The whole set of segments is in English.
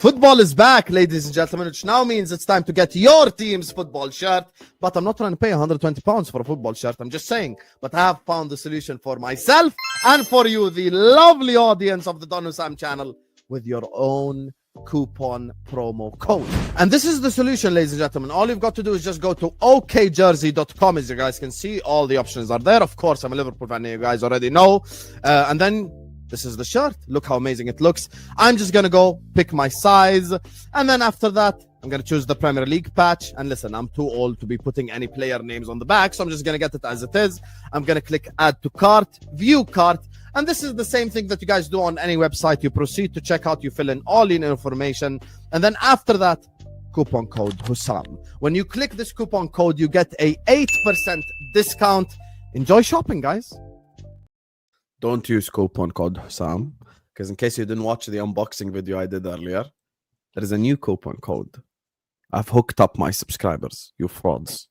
Football is back, ladies and gentlemen, which now means it's time to get your team's football shirt. But I'm not trying to pay £120 for a football shirt. I'm just saying. But I have found the solution for myself and for you, the lovely audience of the Don Hussam channel, with your own coupon promo code. And this is the solution, ladies and gentlemen. All you've got to do is just go to okjersey.com. As you guys can see, all the options are there. Of course, I'm a Liverpool fan, you guys already know. And then this is the shirt. Look how amazing it looks. I'm just going to go pick my size. And then after that, I'm going to choose the Premier League patch. And listen, I'm too old to be putting any player names on the back. So I'm just going to get it as it is. I'm going to click add to cart, view cart. And this is the same thing that you guys do on any website. You proceed to checkout. You fill in all your information. And then after that, coupon code Hussam. When you click this coupon code, you get a 8% discount. Enjoy shopping, guys. Don't use coupon code Hussam, because in case you didn't watch the unboxing video I did earlier, there is a new coupon code. I've hooked up my subscribers, you frauds.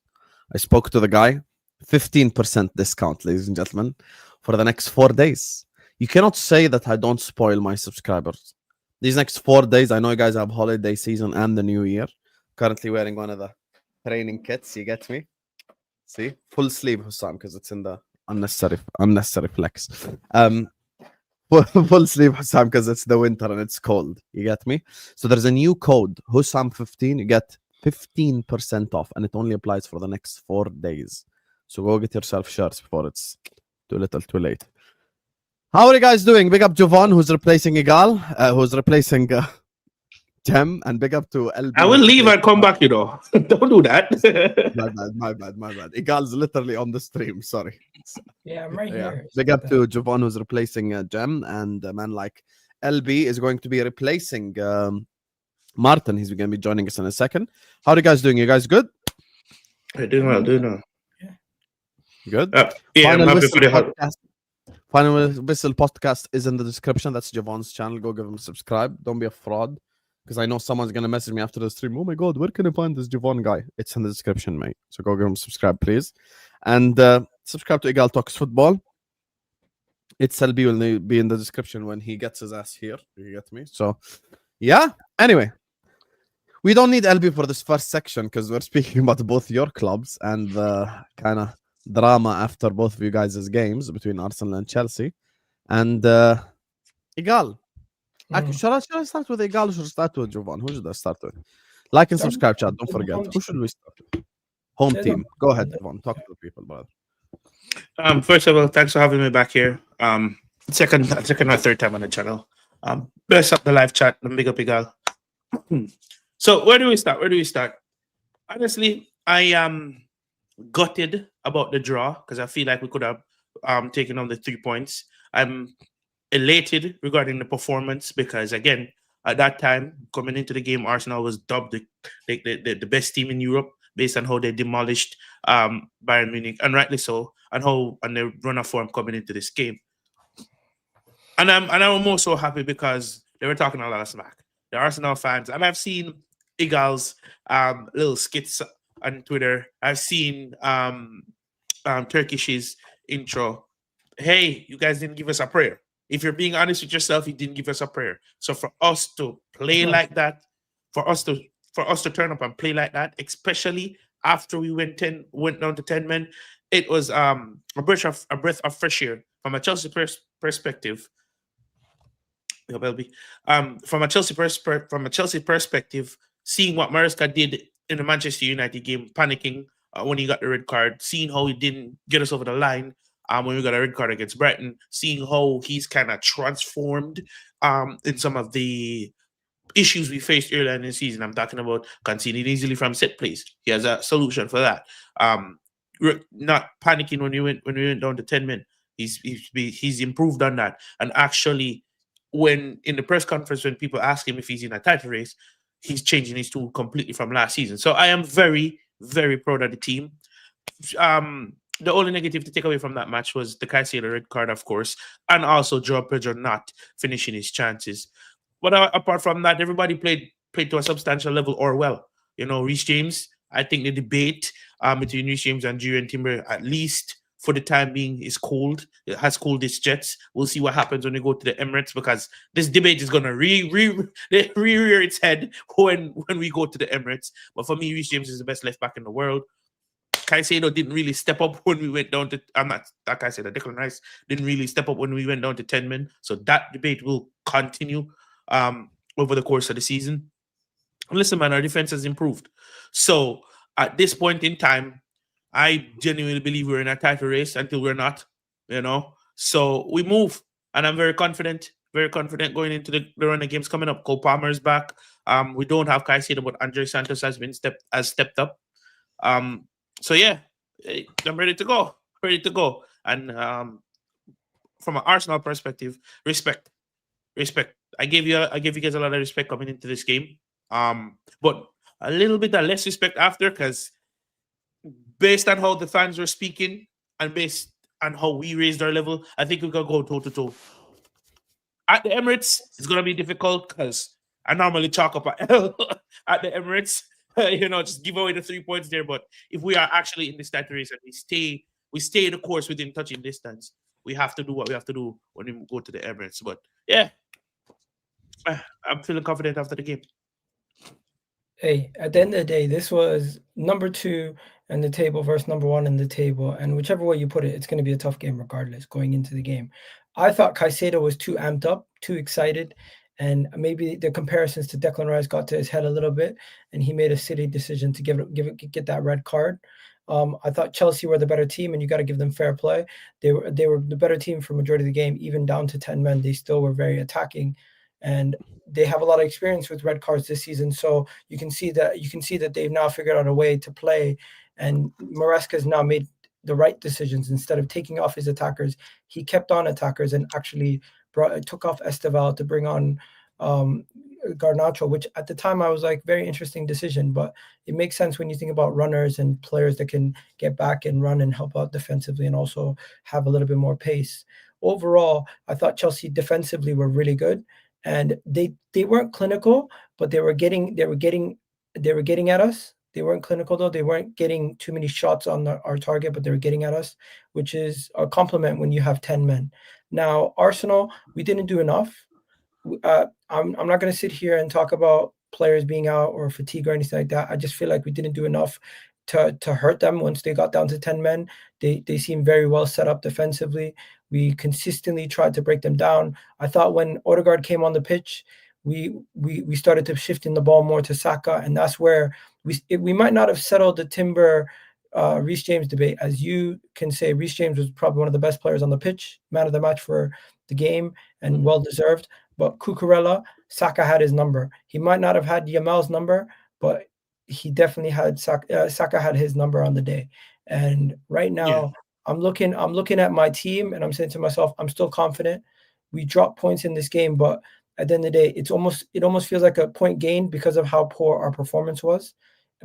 I spoke to the guy, 15% discount, ladies and gentlemen, for the next 4 days. You cannot say that I don't spoil my subscribers. These next 4 days, I know you guys have holiday season and the new year. Currently wearing one of the training kits, you get me? See? Full sleeve Hussam, because it's in the unnecessary flex. Full sleeve Hussam because it's the winter and it's cold. You get me? So there's a new code, Hussam15. You get 15% off, and it only applies for the next 4 days. So go get yourself shirts before it's too little, too late. How are you guys doing? Big up Javon, who's replacing Igal, who's replacing Jem, and big up to LB. I will leave and come back, you know. Don't do that. My bad. Igal's literally on the stream. Sorry. Yeah, I'm right here. Big up to Javon, who's replacing Jem, and a man like LB is going to be replacing Martin. He's going to be joining us in a second. How are you guys doing? You guys good? I'm doing well, Yeah. Good? Yeah, I'm happy for the help. Final Whistle podcast is in the description. That's Javon's channel. Go give him a subscribe. Don't be a fraud. Because I know someone's going to message me after the stream. Oh my God, where can I find this Javon guy? It's in the description, mate. So go give him a subscribe, please. And subscribe to Igal Talks Football. It's LB will be in the description when he gets his ass here. You get me? So, yeah. Anyway, we don't need LB for this first section because we're speaking about both your clubs and the kind of drama after both of you guys' games between Arsenal and Chelsea. And Igal. Shall I start with Igal or should I start with Javon? Who should I start with? Like and subscribe, chat. Don't forget. Who should we start with? Home team. Go ahead, Javon. Talk to the people, brother. First of all, thanks for having me back here. Second or third time on the channel. Bless up the live chat and big up Igal. So where do we start? Honestly, I am gutted about the draw because I feel like we could have taken on the 3 points. I'm elated regarding the performance because, again, at that time, coming into the game, Arsenal was dubbed the best team in Europe based on how they demolished Bayern Munich, and rightly so, and their run of form coming into this game. And I'm more so happy because they were talking a lot of smack. The Arsenal fans, and I've seen Igal's little skits on Twitter. I've seen Turkish's intro. Hey, you guys didn't give us a prayer. If you're being honest with yourself, you didn't give us a prayer. So for us to play like that, for us to turn up and play like that, especially after we went down to 10 men, it was a breath of fresh air from a Chelsea perspective. From a Chelsea perspective, seeing what Maresca did in the Manchester United game, panicking when he got the red card, seeing how he didn't get us over the line. When we got a red card against Brighton, seeing how he's kind of transformed in some of the issues we faced earlier in the season. I'm talking about conceding easily from set plays. He has a solution for that. Not panicking when we went down to 10 men. He's improved on that. And actually, when in the press conference, when people ask him if he's in a title race, he's changing his tool completely from last season. So I am very, very proud of the team. The only negative to take away from that match was the Caicedo red card, of course, and also Joao Pedro not finishing his chances. But apart from that, everybody played to a substantial level or well. You know, Reece James, I think the debate between Reece James and Jurriën Timber at least for the time being is cooled. It has cooled its jets. We'll see what happens when we go to the Emirates, because this debate is gonna rear its head when we go to the Emirates. But for me, Reece James is the best left back in the world. Caicedo didn't really step up when we went down to. I'm not that Caicedo. Declan Rice didn't really step up when we went down to 10 men. So that debate will continue over the course of the season. Listen, man, our defense has improved. So at this point in time, I genuinely believe we're in a title race until we're not, you know. So we move, and I'm very confident going into the run of games coming up. Cole Palmer is back. We don't have Caicedo, but Andre Santos has stepped up. So yeah, I'm ready to go. And from an Arsenal perspective, respect. I gave you guys a lot of respect coming into this game. But a little bit of less respect after, because based on how the fans were speaking and based on how we raised our level, I think we could go toe to toe. At the Emirates, it's gonna be difficult because I normally chalk up a L at the Emirates. Just give away the 3 points there. But if we are actually in this title race and we stay the course within touching distance, we have to do what we have to do when we go to the Emirates. But yeah, I'm feeling confident after the game. Hey, at the end of the day, this was number 2 in the table versus number 1 in the table. And whichever way you put it, it's going to be a tough game regardless going into the game. I thought Caicedo was too amped up, too excited. And maybe the comparisons to Declan Rice got to his head a little bit. And he made a silly decision to get that red card. I thought Chelsea were the better team, and you got to give them fair play. They were the better team for majority of the game, even down to 10 men. They still were very attacking. And they have a lot of experience with red cards this season, so you can see that they've now figured out a way to play. And Maresca's now made the right decisions. Instead of taking off his attackers, he kept on attackers and actually took off Esteval to bring on Garnacho, which at the time I was like, very interesting decision, but it makes sense when you think about runners and players that can get back and run and help out defensively and also have a little bit more pace. Overall, I thought Chelsea defensively were really good. And they weren't clinical, but they were getting at us. They weren't clinical though. They weren't getting too many shots on our target, but they were getting at us, which is a compliment when you have 10 men. Now, Arsenal, we didn't do enough. I'm not going to sit here and talk about players being out or fatigue or anything like that. I just feel like we didn't do enough to hurt them once they got down to 10 men. They seemed very well set up defensively. We consistently tried to break them down. I thought when Odegaard came on the pitch, we started to shifting the ball more to Saka, and that's where we might not have settled the Timber Reece James debate. As you can say, Reece James was probably one of the best players on the pitch, man of the match for the game, and well deserved. But Cucurella, Saka had his number. He might not have had Yamal's number, but he definitely had Saka had his number on the day. And right now, yeah. I'm looking at my team, and I'm saying to myself, I'm still confident. We dropped points in this game, but at the end of the day, it almost feels like a point gain because of how poor our performance was.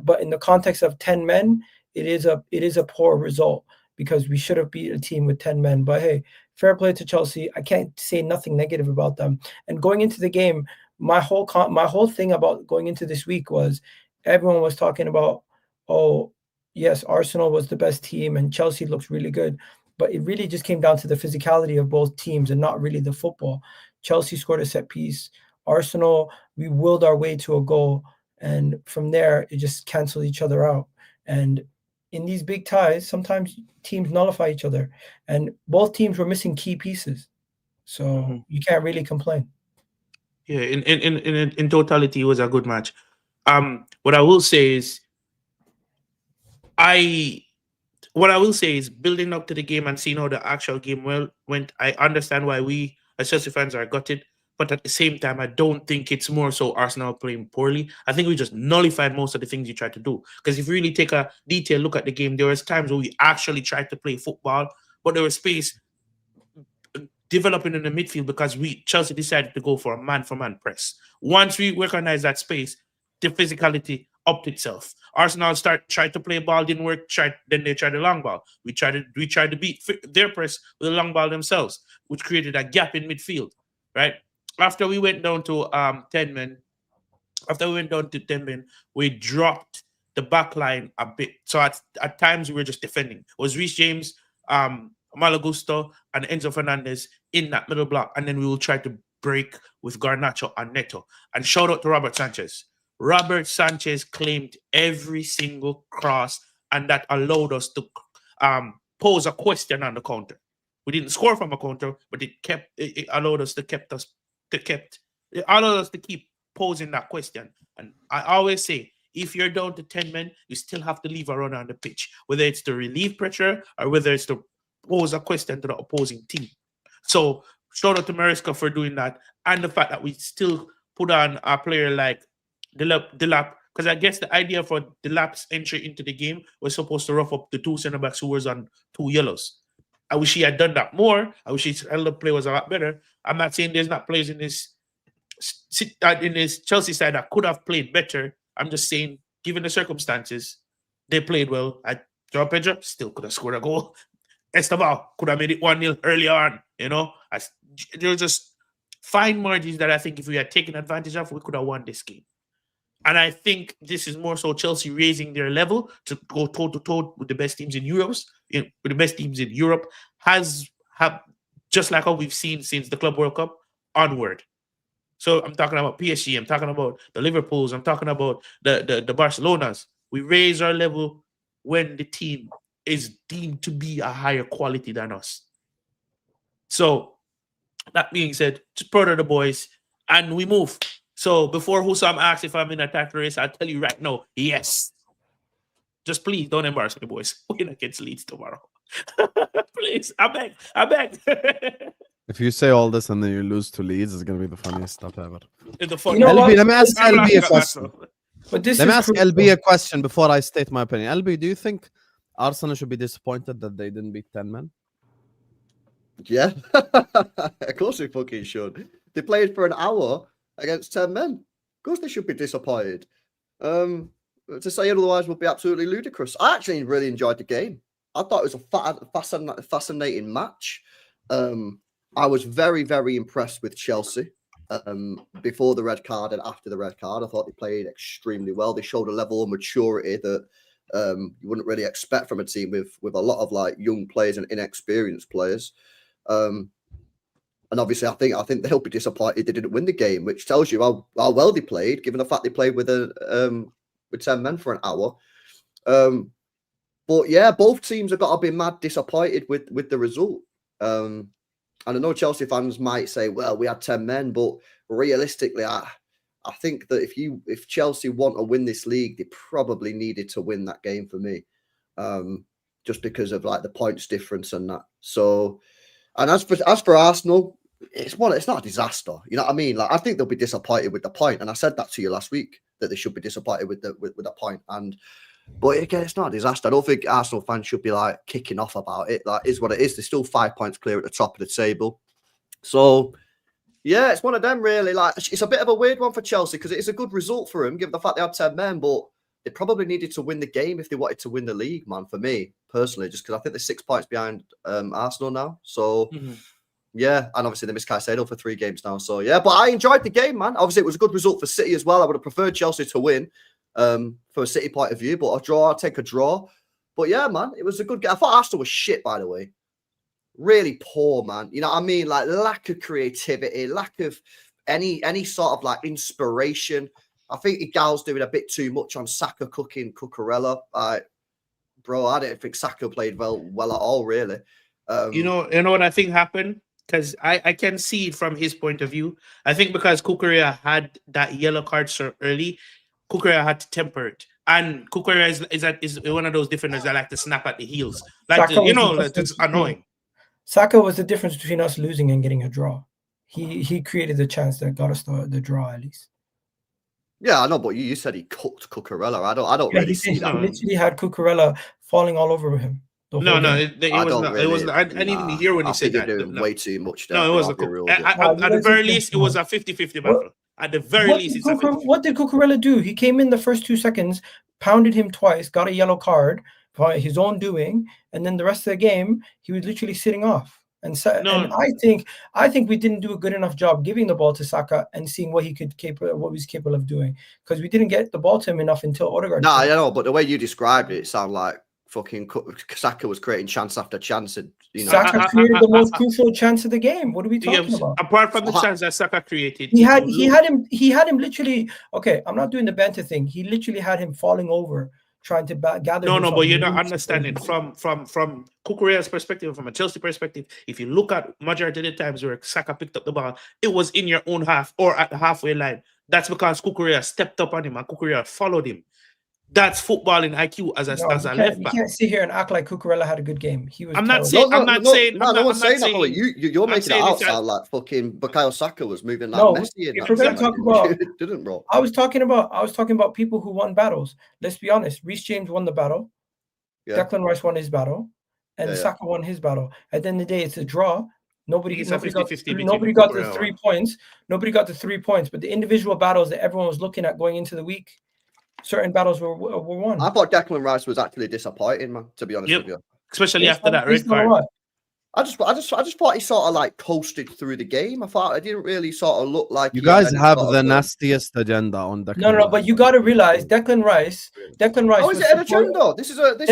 But in the context of 10 men, it is a poor result because we should have beat a team with 10 men. But hey, fair play to Chelsea. I can't say nothing negative about them. And going into the game, my whole thing about going into this week was everyone was talking about, oh, yes, Arsenal was the best team and Chelsea looks really good. But it really just came down to the physicality of both teams and not really the football. Chelsea scored a set piece. Arsenal, we willed our way to a goal. And from there, it just canceled each other out. And in these big ties, sometimes teams nullify each other. And both teams were missing key pieces. So you can't really complain. Yeah, in totality, it was a good match. What I will say is building up to the game and seeing how the actual game went, I understand why we as Chelsea fans are gutted. But at the same time, I don't think it's more so Arsenal playing poorly. I think we just nullified most of the things you tried to do. Because if you really take a detailed look at the game, there was times where we actually tried to play football, but there was space developing in the midfield because Chelsea decided to go for a man-for-man press. Once we recognized that space, the physicality upped itself. Arsenal tried to play ball, didn't work. Then they tried the long ball. We tried to beat their press with the long ball themselves, which created a gap in midfield. Right. After we went down to 10 men, we dropped the back line a bit. So at times we were just defending. It was Reece James Malagusto and Enzo Fernandez in that middle block, and then we will try to break with Garnacho and Neto. And shout out to Robert Sanchez. Robert Sanchez claimed every single cross, and that allowed us to pose a question on the counter. We didn't score from a counter, but it allowed us to keep posing that question. And I always say, if you're down to 10 men, you still have to leave a runner on the pitch, whether it's to relieve pressure or whether it's to pose a question to the opposing team. So shout out to Mariska for doing that, and the fact that we still put on a player like Delap, because I guess the idea for Delap's entry into the game was supposed to rough up the two centre backs who was on 2 yellows. I wish he had done that more. I wish his elder play was a lot better. I'm not saying there's not players in this Chelsea side that could have played better. I'm just saying, given the circumstances, they played well. João Pedro still could have scored a goal. Esteban could have made it 1-0 early on. There were just fine margins that I think if we had taken advantage of, we could have won this game. And I think this is more so Chelsea raising their level to go toe-to-toe with the best teams in Europe. Have just like how we've seen since the Club World Cup onward. So I'm talking about PSG, I'm talking about the Liverpools, I'm talking about the Barcelonas. We raise our level when the team is deemed to be a higher quality than us. So that being said, just proud of the boys, and we move. So before Hussam asks if I'm in a tackle race, I'll tell you right now, yes. Just please don't embarrass me, boys. We're gonna get Leeds tomorrow. Please, I beg. If you say all this and then you lose to Leeds, it's going to be the funniest stuff ever. LB, let me ask LB a question. Let me ask LB a question before I state my opinion. LB, do you think Arsenal should be disappointed that they didn't beat 10 men? Yeah, of course they fucking should. They played for an hour against 10 men. Of course they should be disappointed. To say otherwise would be absolutely ludicrous. I actually really enjoyed the game. I thought it was a fascinating match. I was very, very impressed with Chelsea before the red card and after the red card. I thought they played extremely well. They showed a level of maturity that you wouldn't really expect from a team with a lot of like young players and inexperienced players. And obviously, I think they'll be disappointed they didn't win the game, which tells you how well they played, given the fact they played with 10 men for an hour. But yeah, both teams have got to be mad disappointed with the result. And I know Chelsea fans might say, well, we had 10 men, but realistically, I think that if Chelsea want to win this league, they probably needed to win that game for me. Just because of like the points difference and that. So, and as for Arsenal, it's not a disaster. You know what I mean? Like, I think they'll be disappointed with the point. And I said that to you last week, that they should be disappointed with the point. But again, it's not a disaster. I don't think Arsenal fans should be like kicking off about it. That is what it is. They're still 5 points clear at the top of the table. So yeah, it's one of them really. Like, it's a bit of a weird one for Chelsea because it's a good result for them, given the fact they had 10 men, but they probably needed to win the game if they wanted to win the league, man, for me personally, just because I think they're 6 points behind Arsenal now. So yeah, and obviously they missed Caicedo for 3 games now. So yeah, but I enjoyed the game, man. Obviously it was a good result for City as well. I would have preferred Chelsea to win. From a City point of view, but I'll take a draw. But yeah, man, it was a good game. I thought Arsenal was shit, by the way. Really poor, man. You know what I mean? Like, lack of creativity, lack of any sort of like inspiration. I think Igal's doing a bit too much on Saka cooking Cucurella. Bro, I didn't think Saka played well at all, really. You know what I think happened? Because I can see it from his point of view. I think because Cucurella had that yellow card so early, Cucurella had to temper it, and Cucurella is one of those defenders that like to snap at the heels, like it's annoying. Saka was the difference between us losing and getting a draw. He created the chance that got us the draw at least. Yeah, I know, but you said he cooked Cucurella. I don't really see that. He literally had Cucurella falling all over him. It wasn't. I didn't even hear when he said that. Doing way too much. No, it wasn't. At the very least, it was a 50-50 battle. At the very least, it's what did Cucurella do? He came in the first 2 seconds, pounded him twice, got a yellow card by his own doing, and then the rest of the game he was literally sitting off. And I think we didn't do a good enough job giving the ball to Saka and seeing what he was capable of doing, because we didn't get the ball to him enough until Odegaard. No, I know, but the way you described it, it sounded like fucking Saka was creating chance after chance. And, Saka created the most crucial chance of the game. What are we talking about? Apart from the chance that Saka created, he had him literally. Okay, I'm not doing the banter thing. He literally had him falling over, trying to gather. No, but you're not understanding from Cucurella's perspective, from a Chelsea perspective. If you look at majority of the times where Saka picked up the ball, it was in your own half or at the halfway line. That's because Cucurella stepped up on him and Cucurella followed him. That's footballing IQ as a left back. You can't sit here and act like Cucurella had a good game. He was. I'm not saying. No one's saying that. You're making it out sound like fucking Bukayo Saka was moving like Messi. If we're gonna talk about, didn't, bro. I was talking about people who won battles. Let's be honest. Reece James won the battle. Yeah. Declan Rice won his battle, and Saka won his battle. At the end of the day, it's a draw. Nobody got the 3 points. Nobody got the 3 points. But the individual battles that everyone was looking at going into the week, certain battles were won. I thought Declan Rice was actually disappointing, man. To be honest with you, especially after that red card. I just thought he sort of like coasted through the game. I thought I didn't really sort of look like you guys have the nastiest agenda on Declan. No, but you got to realize Declan Rice. How is it an agenda?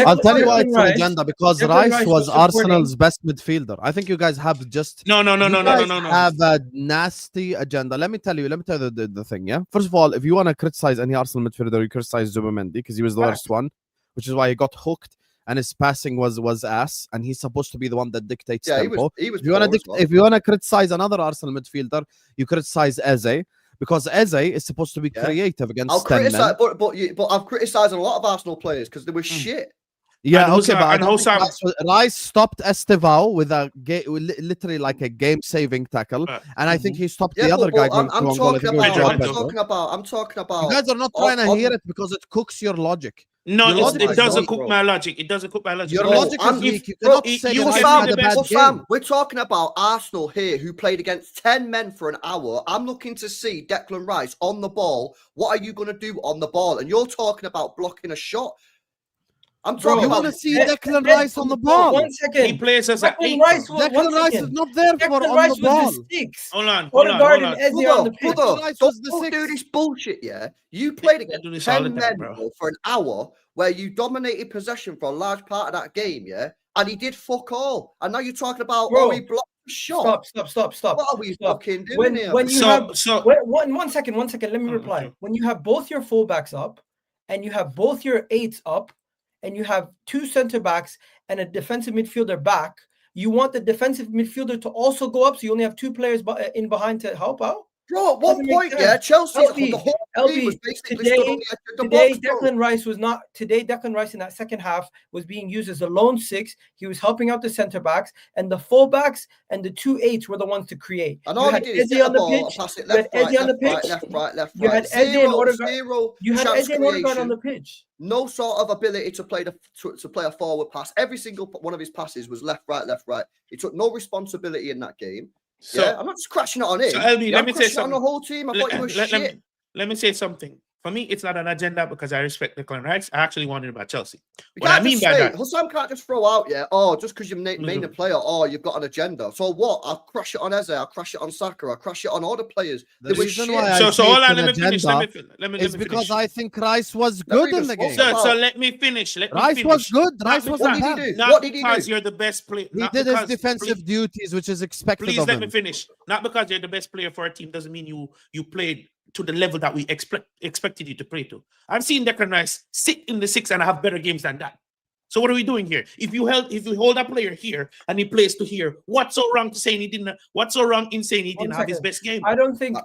I'll tell you why it's an agenda, because Rice was Arsenal's best midfielder. I think you guys have just no. Have a nasty agenda. Let me tell you the thing. Yeah. First of all, if you want to criticize any Arsenal midfielder, you criticize Zubimendi because he was the worst one, which is why he got hooked. And his passing was ass, and he's supposed to be the one that dictates tempo. He was if you wanna criticize another Arsenal midfielder, you criticize Eze, because Eze is supposed to be creative against 10 men. But I've criticized a lot of Arsenal players because they were shit. Yeah, Rice stopped Estevao with literally like a game-saving tackle, and I think he stopped the other guy. I'm talking about. You guys are not trying to hear it because it cooks your logic. No, it doesn't cook my logic. It doesn't cook my logic. Your logic is weak. You cannot say Sam, we're talking about Arsenal here, who played against 10 men for an hour. I'm looking to see Declan Rice on the ball. What are you going to do on the ball? And you're talking about blocking a shot. I'm talking you want to see Declan Rice on the ball. 1 second. He plays as an 8. Declan Rice is not there for on the ball. Hold on. Don't do this bullshit, yeah? You played against 10 men for an hour where you dominated possession for a large part of that game, yeah? And he did fuck all. And now you're talking about, he blocked the shot. Stop. What are we fucking doing here? One second. Let me reply. When you have both your fullbacks up and you have both your 8s up, and you have 2 center backs and a defensive midfielder back, you want the defensive midfielder to also go up, so you only have 2 players in behind to help out? Bro, at one point, Chelsea, the whole team was basically stood on the box. Declan Rice in that second half was being used as a lone 6. He was helping out the center backs, and the fullbacks and the 2 8s were the ones to create. And all he did is get the ball, pass it left, right. You had Eze and Odegaard on the pitch. No sort of ability to play a forward pass. Every single one of his passes was left, right. He took no responsibility in that game. So, I'm not just crashing it on him. So LB, let me say something. On the whole team, I thought you were shit. Let me say something. For me, it's not an agenda because I respect Declan Rice. I actually wanted about Chelsea. What I mean by that, Hussam can't just throw out, just because you name a player, you've got an agenda. So what? I'll crash it on Eze. I'll crash it on Saka. I'll crash it on all the players. The reason why let me finish. It's because I think Rice was good in the game. So let me finish. Rice was good. Rice was what did he do? What did he do? You're the best player. He did his defensive duties, which is expected of him. Please let me finish. Not because you're the best player for a team doesn't mean you played to the level that we expected you to play to. I've seen Declan Rice sit in the 6 and have better games than that. So what are we doing here? If you hold a player here and he plays to here, what's so wrong to saying he didn't? What's so wrong in saying he didn't have his best game? I don't think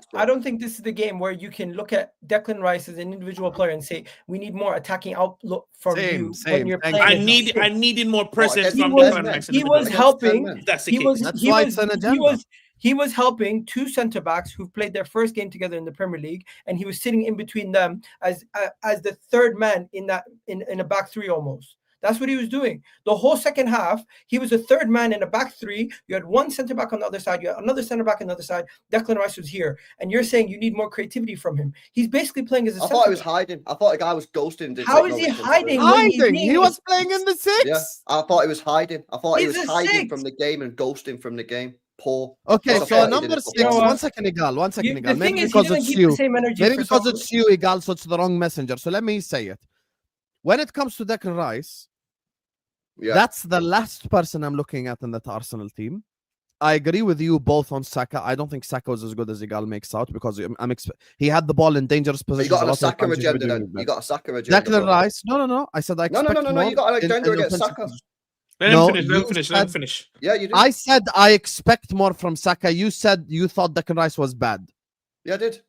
this is the game where you can look at Declan Rice as an individual player and say we need more attacking outlook from you when you're playing. I needed more presence from Declan Rice. He was helping. That's the case. That's why it's an agenda. He was helping 2 center backs who've played their first game together in the Premier League, and he was sitting in between them as the third man in a back 3 almost. That's what he was doing. The whole second half, he was a third man in a back 3. You had 1 center back on the other side. You had another center back on the other side. Declan Rice was here. And you're saying you need more creativity from him. He's basically playing as a center back. I thought he was hiding. I thought the guy was ghosting. How is he hiding? He was playing in the 6. Yeah, I thought he was hiding. I thought he was hiding from the game and ghosting from the game. Poor. Okay, so number 6. 1 second, Igal. Maybe because it's you. Maybe because it's you, Igal, so it's the wrong messenger. So let me say it. When it comes to Declan Rice, Yeah. That's the last person I'm looking at in that Arsenal team. I agree with you both on Saka. I don't think Saka was as good as Igal makes out because he had the ball in dangerous So positions. you got a a lot of Saka times he's agenda doing then. it You better. got a Saka agenda. Declan bro. Rice. No. I said I No, expect more. You got an agenda in against offensive Saka. position. Let No, him finish. Let you him finish. Let him said- finish. Yeah, you did. I said I expect more from Saka. You said you thought Declan Rice was bad. Yeah, I did.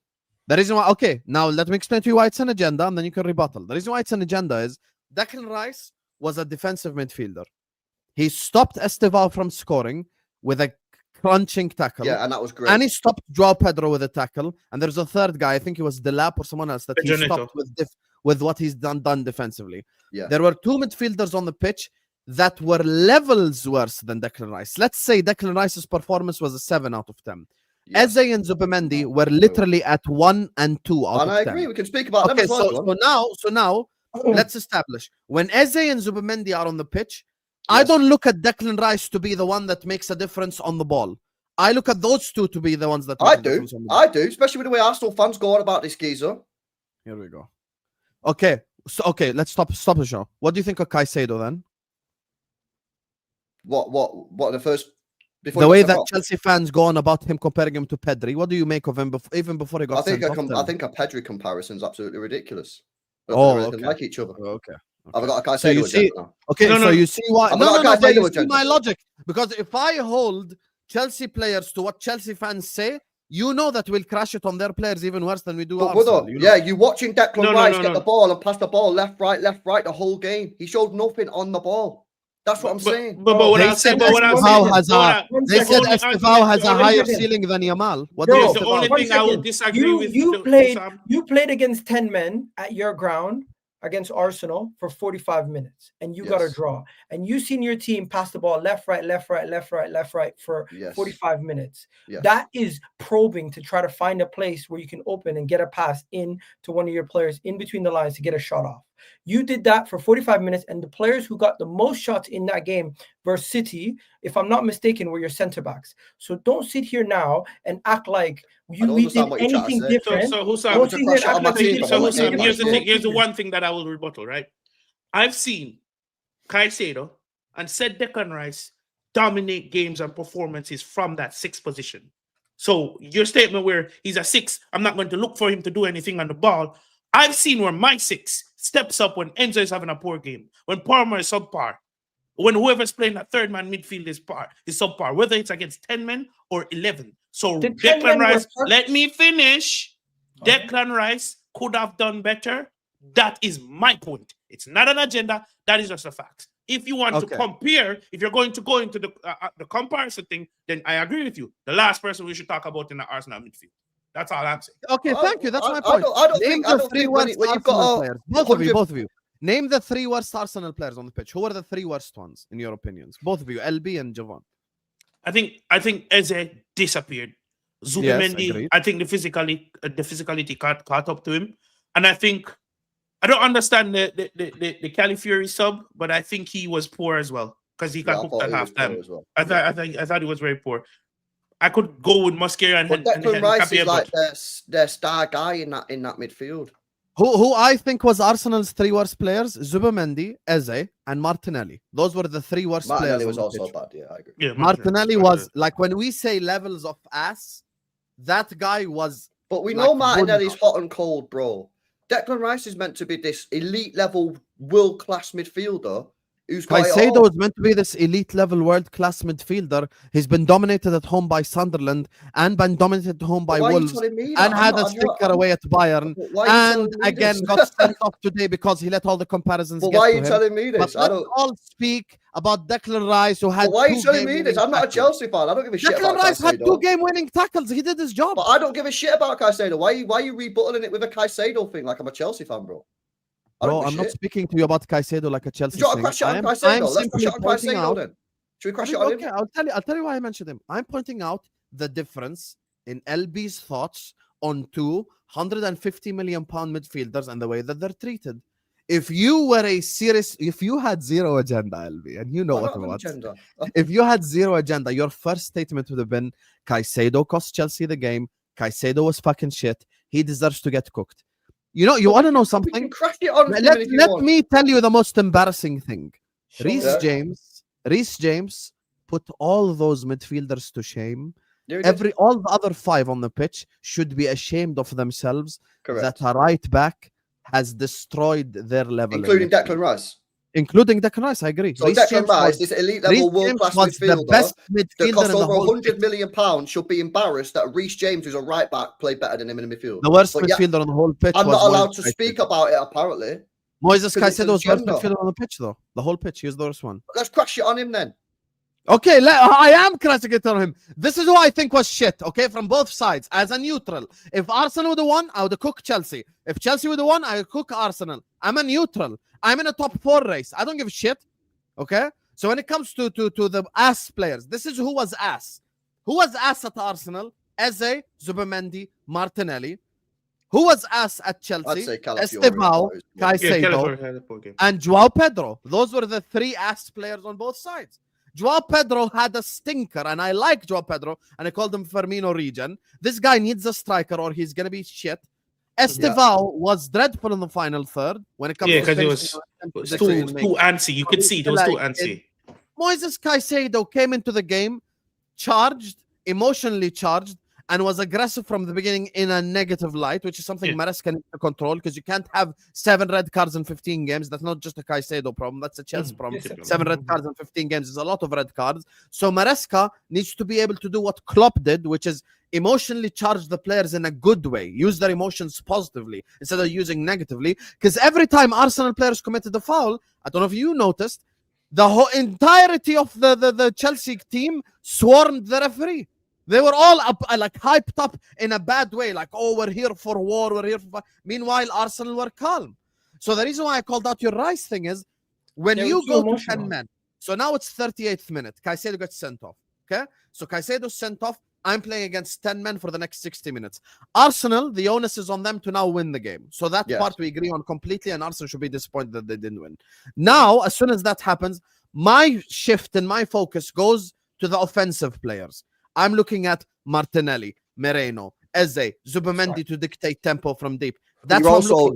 The reason why, okay, now let me explain to you why it's an agenda and then you can rebuttal. The reason why it's an agenda is Declan Rice was a defensive midfielder. He stopped Estevao from scoring with a crunching tackle. Yeah, and that was great. And he stopped Joao Pedro with a tackle. And there's a third guy, I think it was Delap or someone else, that he Benito. stopped with what he's done defensively. Yeah. There were two midfielders on the pitch that were levels worse than Declan Rice. Let's say Declan Rice's performance was a 7 out of 10. Yes. Eze and Zubimendi were literally at 1 and 2 out And of I 10. agree. We can speak about them Okay, as well. go on. so now let's establish when Eze and Zubimendi are on the pitch, I Yes. don't look at Declan Rice to be the one that makes a difference on the ball. I look at those two to be the ones that make I a do. difference on the ball. I do, especially with the way Arsenal fans go on about this geezer. Here we go. Okay, so let's stop the show. What do you think of Caicedo then? What the first before The he way got that sent off? Chelsea fans go on about him, comparing him to Pedri. What do you make of him even before he got I think sent off? I think a Pedri comparison is absolutely ridiculous. But Oh, they're anything okay. like each other. Okay. I've got a Caicedo So you see- agenda now. Okay, No, so no. you see why? I've No, got a but you Caicedo see agenda. my logic. Because if I hold Chelsea players to what Chelsea fans say, you know that we'll crash it on their players even worse than we do But Arsenal. brother, You know? yeah, you watching Declan No, Rice no, get no. the ball and pass the ball left, right the whole game. He showed nothing on the ball. That's what I'm saying. But what They I'm said saying, but what I'm Estevao saying, has but what a- I- One They the said only Estevao argument- has the a only higher second. ceiling than Yamal. What Bro, do Yes, you the only One thing I would second. disagree with You played Sam. you played against 10 men at your ground against Arsenal for 45 minutes and you got a Yes. draw. And you seen your team pass the ball left, right for Yes. 45 minutes. Yes. That is probing to try to find a place where you can open and get a pass in to one of your players in between the lines to get a shot off. You did that for 45 minutes, and the players who got the most shots in that game versus City, if I'm not mistaken, were your centre backs. So don't sit here now and act like don't we did understand what you're trying to anything say. different. So Don't Hussam, sit here and crash it on act my like we team, did but so I'm not anything saying Hussam, here's the different. thing. Here's the one thing that I will rebuttal, right? I've seen Caicedo and said Declan Rice dominate games and performances from that 6th position. So your statement where he's a 6, I'm not going to look for him to do anything on the ball. I've seen where my 6 steps up when Enzo is having a poor game, when Palmer is subpar, when whoever's playing that third man midfield is subpar, whether it's against 10 men or 11. So The 10 Declan men were Rice, hurt. let me finish. Okay. Declan Rice could have done better. That is my point. It's not an agenda. That is just a fact. If you want to Okay. compare, if you're going to go into the comparison thing, then I agree with you. The last person we should talk about in the Arsenal midfield. That's all I'm saying. Okay, thank you. That's my I point. don't Name think- I the don't 3 think when worst you've got Arsenal a players. 100 Both of you. Name the 3 worst Arsenal players on the pitch. Who are the 3 worst ones in your opinions? Both of you, LB and Javon. I think Eze disappeared. Zubimendi, agreed. I think the physicality caught up to him, and I think I don't understand the Califury sub, but I think he was poor as well because he got I hooked thought at he was poor halftime. as well. I thought he was very poor. I could go with Mosquera and But Declan Rice Capia, is like their star guy in that midfield. Who I think was Arsenal's 3 worst players? Zubimendi, Eze, and Martinelli. Those were the 3 worst Martinelli players was on the also pitch. bad. Yeah, I agree. yeah, Martinelli was like, when we say levels of ass, that guy was. But we Like know Martinelli's Gundogan. hot and cold, bro. Declan Rice is meant to be this elite level, world class midfielder who's got it Caicedo all. is meant to be this elite level world class midfielder. He's been dominated at home by Sunderland and been dominated at home by Why are you Wolves telling me and that? had I'm a not- stinker away at Bayern. But why are you And telling me again this? got sent off today because he let all the comparisons But get why are to you him. telling me But this? I let's don't. all speak about Declan Rice, who had But why are you 2 telling me this? game-winning I'm not a tackles. Chelsea fan. I don't give a shit Declan about Rice had 2 Caicedo. game-winning tackles. He did his job. But I don't give a shit about Caicedo. Why are you rebuttaling it with a Caicedo thing like I'm a Chelsea fan, bro? I don't Bro, give a I'm not shit. speaking to you about Caicedo like a Chelsea Do you want to thing. crash it on I'm Caicedo? Let's crash simply it on pointing Caicedo out. then. Should we crash it on Okay, him? I'll tell you why I mentioned him. I'm pointing out the difference in LB's thoughts on 2 150 million pound midfielders and the way that they're treated. If you had zero agenda, LB, and you know Why what not it an was. agenda? If you had zero agenda, your first statement would have been Caicedo cost Chelsea the game. Caicedo was fucking shit. He deserves to get cooked. You know, you want to know We something? can crash it on him if you Let want. me tell you the most embarrassing thing. Reece James put all those midfielders to shame. Yeah, he did. All the other 5 on the pitch should be ashamed of themselves Correct. that a right back has destroyed their level, Including Declan Rice. Including Declan Rice, I agree. So Declan Rice, this elite level world class midfielder the best that midfielder cost in the over whole 100 pitch. million pounds, should be embarrassed that Reece James, who's a right back, played better than him in the midfield. The worst But yeah, midfielder on the whole pitch. I'm was not allowed Moises to Caicedo. speak about it, apparently. Moises 'cause it's Caicedo was the worst agenda. midfielder on the pitch, though. The whole pitch, he was the worst one. Let's crash it on him then. Okay, I am crashing it on him. This is who I think was shit, okay, from both sides, as a neutral. If Arsenal would have won, I would have cooked Chelsea. If Chelsea would have won, I would cook Arsenal. I'm a neutral. I'm in a top 4 race. I don't give a shit, okay? So when it comes to the ass players, this is who was ass. Who was ass at Arsenal? Eze, Zubimendi, Martinelli. Who was ass at Chelsea? I'd say Calafiori. Estevao, Yeah, Caicedo, Calafiori had a poor game. and Joao Pedro. Those were the 3 ass players on both sides. Joao Pedro had a stinker, and I like Joao Pedro, and I called him Firmino Regen. This guy needs a striker, or he's going to be shit. Estevao was dreadful in the final third when it comes to because he was too antsy. You could see it was too antsy. Moises Caicedo came into the game charged, emotionally charged, and was aggressive from the beginning in a negative light, which is something Maresca needs to control, because you can't have 7 red cards in 15 games. That's not just a Caicedo problem. That's a Chelsea problem. 7 red cards in 15 games is a lot of red cards. So Maresca needs to be able to do what Klopp did, which is emotionally charge the players in a good way. Use their emotions positively instead of using negatively. Because every time Arsenal players committed a foul, I don't know if you noticed, the whole entirety of the Chelsea team swarmed the referee. They were all up, like hyped up in a bad way, like, oh, we're here for war, we're here for... Meanwhile, Arsenal were calm. So the reason why I called out your Rice thing is, when you go to 10 men, so now it's 38th minute, Caicedo gets sent off, okay? So Caicedo's sent off, I'm playing against 10 men for the next 60 minutes. Arsenal, the onus is on them to now win the game. So that part we agree on completely, and Arsenal should be disappointed that they didn't win. Now, as soon as that happens, my shift and my focus goes to the offensive players. I'm looking at Martinelli, Moreno, Eze, Zubimendi to dictate tempo from deep. That's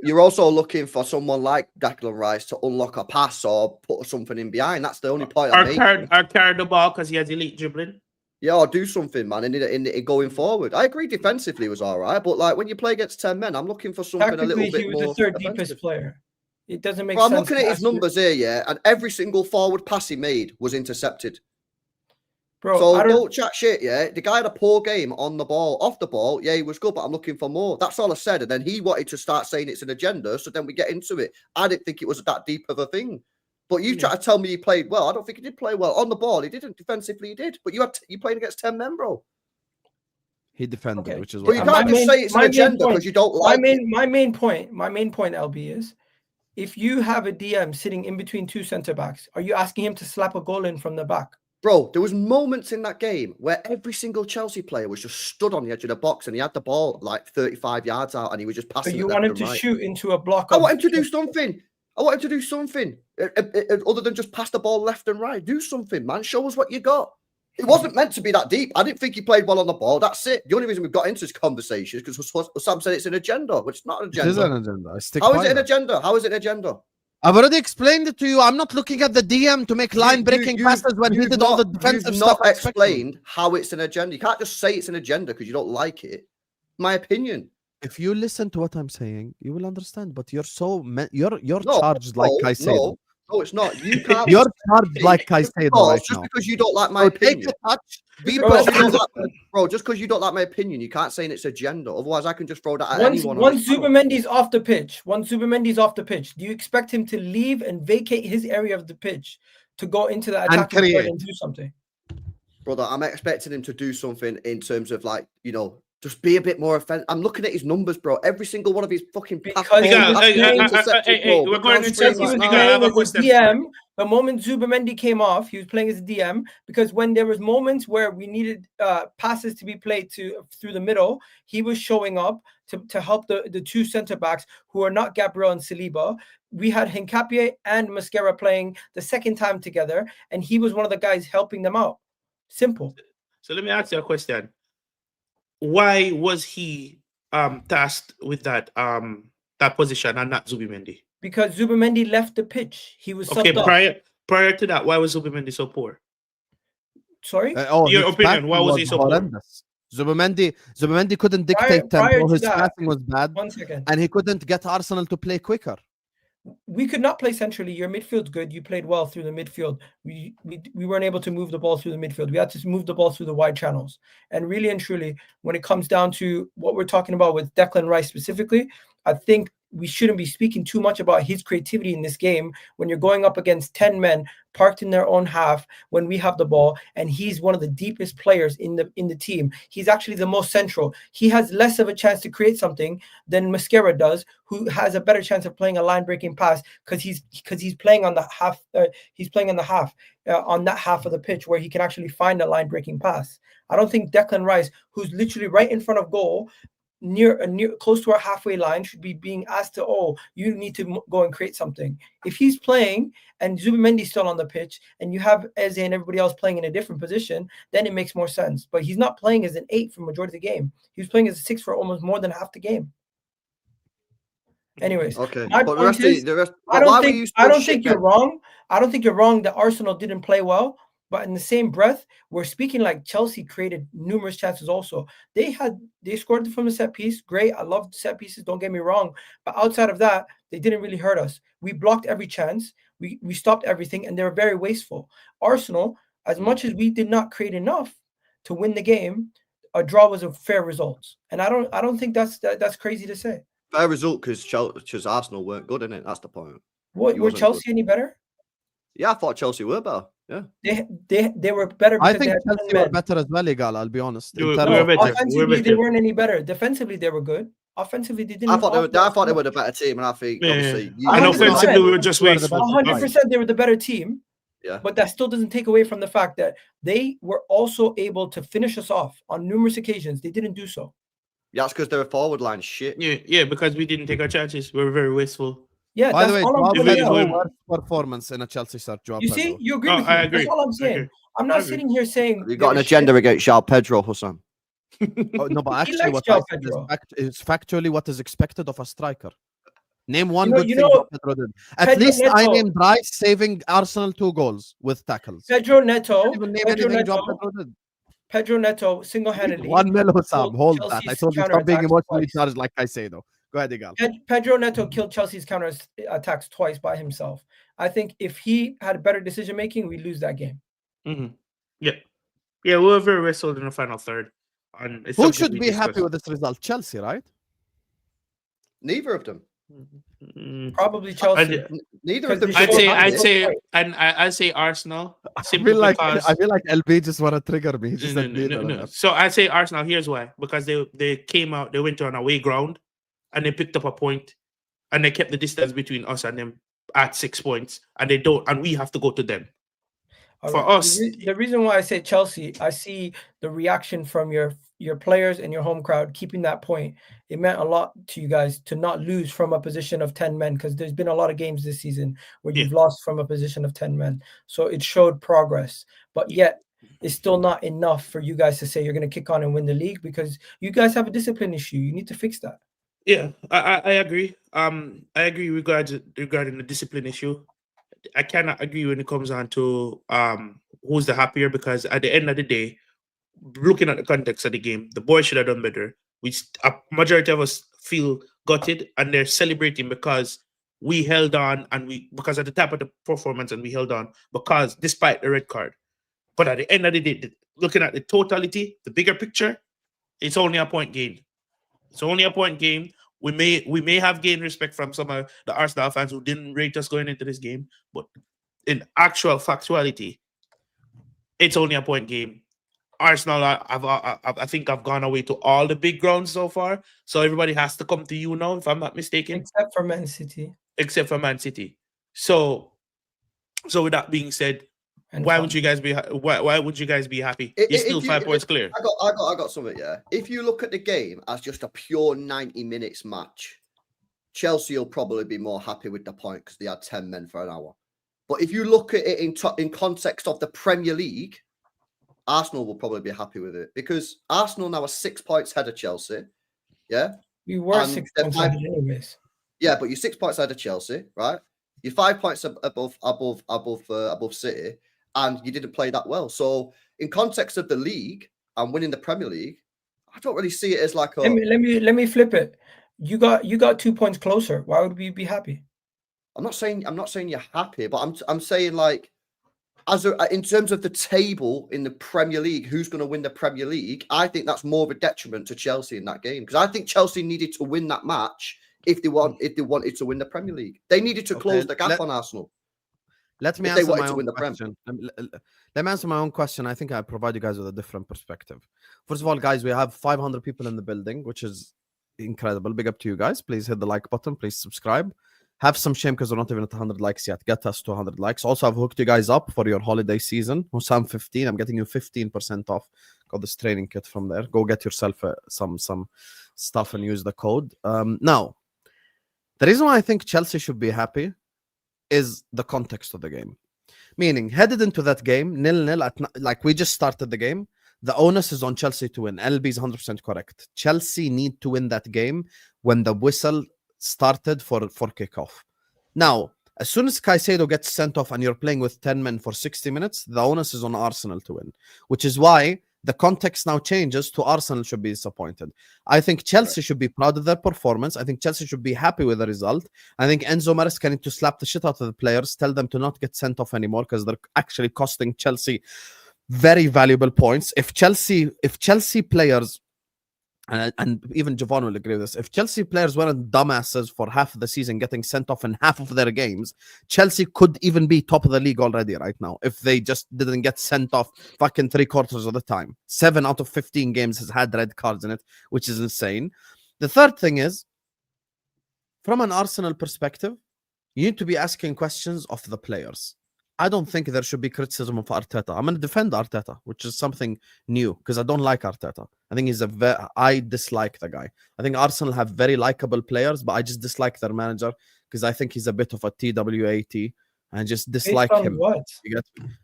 you're also looking for someone like Declan Rice to unlock a pass or put something in behind. That's the only point I'm making. Or carry the ball because he has elite dribbling. Yeah, or do something, man, in going forward. I agree defensively was all right, but like when you play against 10 men, I'm looking for something a little bit more. He was the third deepest player. It doesn't make sense. I'm looking at his numbers here, yeah, and every single forward pass he made was intercepted. Bro, so don't chat shit, yeah. The guy had a poor game on the ball, off the ball. Yeah, he was good, but I'm looking for more. That's all I said. And then he wanted to start saying it's an agenda. So then we get into it. I didn't think it was that deep of a thing. But you try to tell me he played well. I don't think he did play well. On the ball, he didn't. Defensively, he did. But you played against 10 men, bro. He defended, which is what. But you can't just say it's an agenda because you don't like it. My main point, LB, is if you have a DM sitting in between 2 centre backs, are you asking him to slap a goal in from the back? Bro, there was moments in that game where every single Chelsea player was just stood on the edge of the box and he had the ball like 35 yards out and he was just passing. So you want him to shoot into a block? I want him to do something. Other than just pass the ball left and right. Do something, man. Show us what you got. It wasn't meant to be that deep. I didn't think he played well on the ball. That's it. The only reason we've got into this conversation is because Sam said it's an agenda, which it's not an agenda. It is an agenda. How is it an agenda? How is it an agenda? I've already explained it to you. I'm not looking at the DM to make line-breaking passes when he did all the defensive stuff. You've not explained how it's an agenda. You can't just say it's an agenda because you don't like it. My opinion. If you listen to what I'm saying, you will understand. But you're charged like Caicedo. No, it's not. You can't. You're charged like Caicedo right just now. Because you don't like my opinion. Bro, just because you don't like my opinion, you can't say it's agenda. Otherwise, I can just throw that at anyone. Once Zubimendi's off the pitch, do you expect him to leave and vacate his area of the pitch to go into the attacking third and do something? Brother, I'm expecting him to do something in terms of like, just be a bit more offensive. I'm looking at his numbers, bro. Every single one of his fucking passes. We're going to DM. The moment Zubimendi came off, he was playing as a DM because when there was moments where we needed passes to be played through the middle, he was showing up to help the 2 centre backs who are not Gabriel and Saliba. We had Hincapié and Mascara playing the second time together, and he was one of the guys helping them out. Simple. So let me ask you a question. Why was he tasked with that position and not Zubimendi? Because Zubimendi left the pitch. He was okay. prior to that, why was Zubimendi so poor? Sorry. Your his opinion, passing why was he so poor? horrendous. Zubimendi couldn't dictate Prior tempo. to His that, passing was bad, 1 second. and he couldn't get Arsenal to play quicker. We could not play centrally. Your midfield's good. You played well through the midfield. We weren't able to move the ball through the midfield. We had to move the ball through the wide channels. And really and truly, when it comes down to what we're talking about with Declan Rice specifically, I think we shouldn't be speaking too much about his creativity in this game when you're going up against 10 men parked in their own half when we have the ball, and he's one of the deepest players in the team. He's actually the most central. He has less of a chance to create something than Mascara does, who has a better chance of playing a line breaking pass because he's playing on the half. On that half of the pitch where he can actually find a line breaking pass. I don't think Declan Rice, who's literally right in front of goal, near close to our halfway line, should be being asked to, oh, you need to go and create something. If he's playing and Zubimendi's still on the pitch and you have Eze and everybody else playing in a different position, then it makes more sense. But he's not playing as an 8 for majority of the game. He was playing as a 6 for almost more than half the game. Anyways, Okay, my but point is, I don't think you're wrong. I don't think you're wrong that Arsenal didn't play well. But in the same breath, we're speaking like Chelsea created numerous chances also. They scored from the set piece. Great. I love set pieces. Don't get me wrong. But outside of that, they didn't really hurt us. We blocked every chance. We stopped everything, and they were very wasteful. Arsenal, as much as we did not create enough to win the game, a draw was a fair result. And I don't think that's crazy to say. Fair result because Arsenal weren't good, innit? That's the point. Were Chelsea any better? Yeah, I thought Chelsea were better. Yeah, they were better. I think Chelsea were better as well, Igal, I'll be honest. Offensively, they weren't any better. Defensively, they were good. Offensively, they didn't. I thought they were the better team, and I think obviously. And offensively, we were just wasteful. 100%, they were the better team. Yeah, but that still doesn't take away from the fact that they were also able to finish us off on numerous occasions. They didn't do so. Yeah, that's because their forward line shit. Yeah, because we didn't take our chances. We were very wasteful. Yeah, by the way, worst performance in a Chelsea shirt. You see, you agree with me. I agree. That's all I'm saying. I'm not sitting here saying you got an agenda against João Pedro, Hassan. No, but actually, what I said is factually what is expected of a striker. Name one good thing Pedro did. At least I named Rice saving Arsenal 2 goals with tackles. Pedro Neto single-handedly. 1 mil, Sam. Hold that. I told you stop being emotionally charged like I say, though. Go ahead, Igal. Pedro Neto killed Chelsea's counter attacks twice by himself. I think if he had better decision making, we'd lose that game. Mm-hmm. Yeah, we were very wrestled in the final third. Who should be happy with this result? Chelsea, right? Neither of them. Probably Chelsea. Neither of them. I'd say Arsenal. I feel like LB just want to trigger me. No. So I'd say Arsenal. Here's why: because they came out, they went to an away ground, and they picked up a point, and they kept the distance between us and them at 6 points, and we have to go to them. For us, the reason why I say Chelsea, I see the reaction from your players and your home crowd keeping that point. It meant a lot to you guys to not lose from a position of 10 men, because there's been a lot of games this season where you've lost from a position of 10 men. So it showed progress, but yet it's still not enough for you guys to say you're going to kick on and win the league, because you guys have a discipline issue. You need to fix that. Yeah, I agree. I agree regarding the discipline issue. I cannot agree when it comes on to who's the happier, because at the end of the day, looking at the context of the game, the boys should have done better. A majority of us feel gutted, and they're celebrating because we held on, because at the top of the performance, and we held on because despite the red card. But at the end of the day, looking at the totality, the bigger picture, it's only a point gain. It's only a point game. We may have gained respect from some of the Arsenal fans who didn't rate us going into this game, but in actual factuality, it's only a point game. Arsenal, I think I've gone away to all the big grounds so far, so everybody has to come to you now, if I'm not mistaken. Except for Man City. So with that being said, why would you guys be happy? You're still 5 points clear. I got something. Yeah, if you look at the game as just a pure 90 minutes match, Chelsea will probably be more happy with the point because they had 10 men for an hour. But if you look at it in context of the Premier League, Arsenal will probably be happy with it, because Arsenal now are 6 points ahead of Chelsea. Yeah, we were 6 points ahead anyways. Yeah, but you're 6 points ahead of Chelsea, right? You're 5 points above City, and you didn't play that well. So, in context of the league and winning the Premier League, I don't really see it as like a. Let me flip it. You got 2 points closer. Why would we be happy? I'm not saying you're happy, but I'm saying like in terms of the table in the Premier League, who's going to win the Premier League? I think that's more of a detriment to Chelsea in that game, because I think Chelsea needed to win that match if they wanted to win the Premier League. They needed to close the gap on Arsenal. Let me answer my own question. Let me answer my own question. I think I provide you guys with a different perspective. First of all, guys, we have 500 people in the building, which is incredible. Big up to you guys. Please hit the like button. Please subscribe. Have some shame because we're not even at 100 likes yet. Get us to 100 likes. Also, I've hooked you guys up for your holiday season. Hussam 15. I'm getting you 15% off. Got this training kit from there. Go get yourself some stuff and use the code. Now, the reason why I think Chelsea should be happy is the context of the game. Meaning, headed into that game, 0-0, like we just started the game, the onus is on Chelsea to win. LB is 100% correct. Chelsea need to win that game when the whistle started for kickoff. Now, as soon as Caicedo gets sent off and you're playing with 10 men for 60 minutes, the onus is on Arsenal to win, which is why the context now changes to Arsenal should be disappointed. I think Chelsea should be proud of their performance. I think Chelsea should be happy with the result. I think Enzo Maresca need to slap the shit out of the players, tell them to not get sent off anymore because they're actually costing Chelsea very valuable points. If Chelsea players, and even Javon will agree with this, if Chelsea players weren't dumbasses for half of the season getting sent off in half of their games, Chelsea could even be top of the league already right now if they just didn't get sent off fucking 3/4 of the time. 7 out of 15 games has had red cards in it, which is insane. The third thing is, from an Arsenal perspective, you need to be asking questions of the players. I don't think there should be criticism of Arteta. I'm going to defend Arteta, which is something new because I don't like Arteta. I think I dislike the guy. I think Arsenal have very likable players, but I just dislike their manager because I think he's a bit of a TWAT. I just dislike him. What?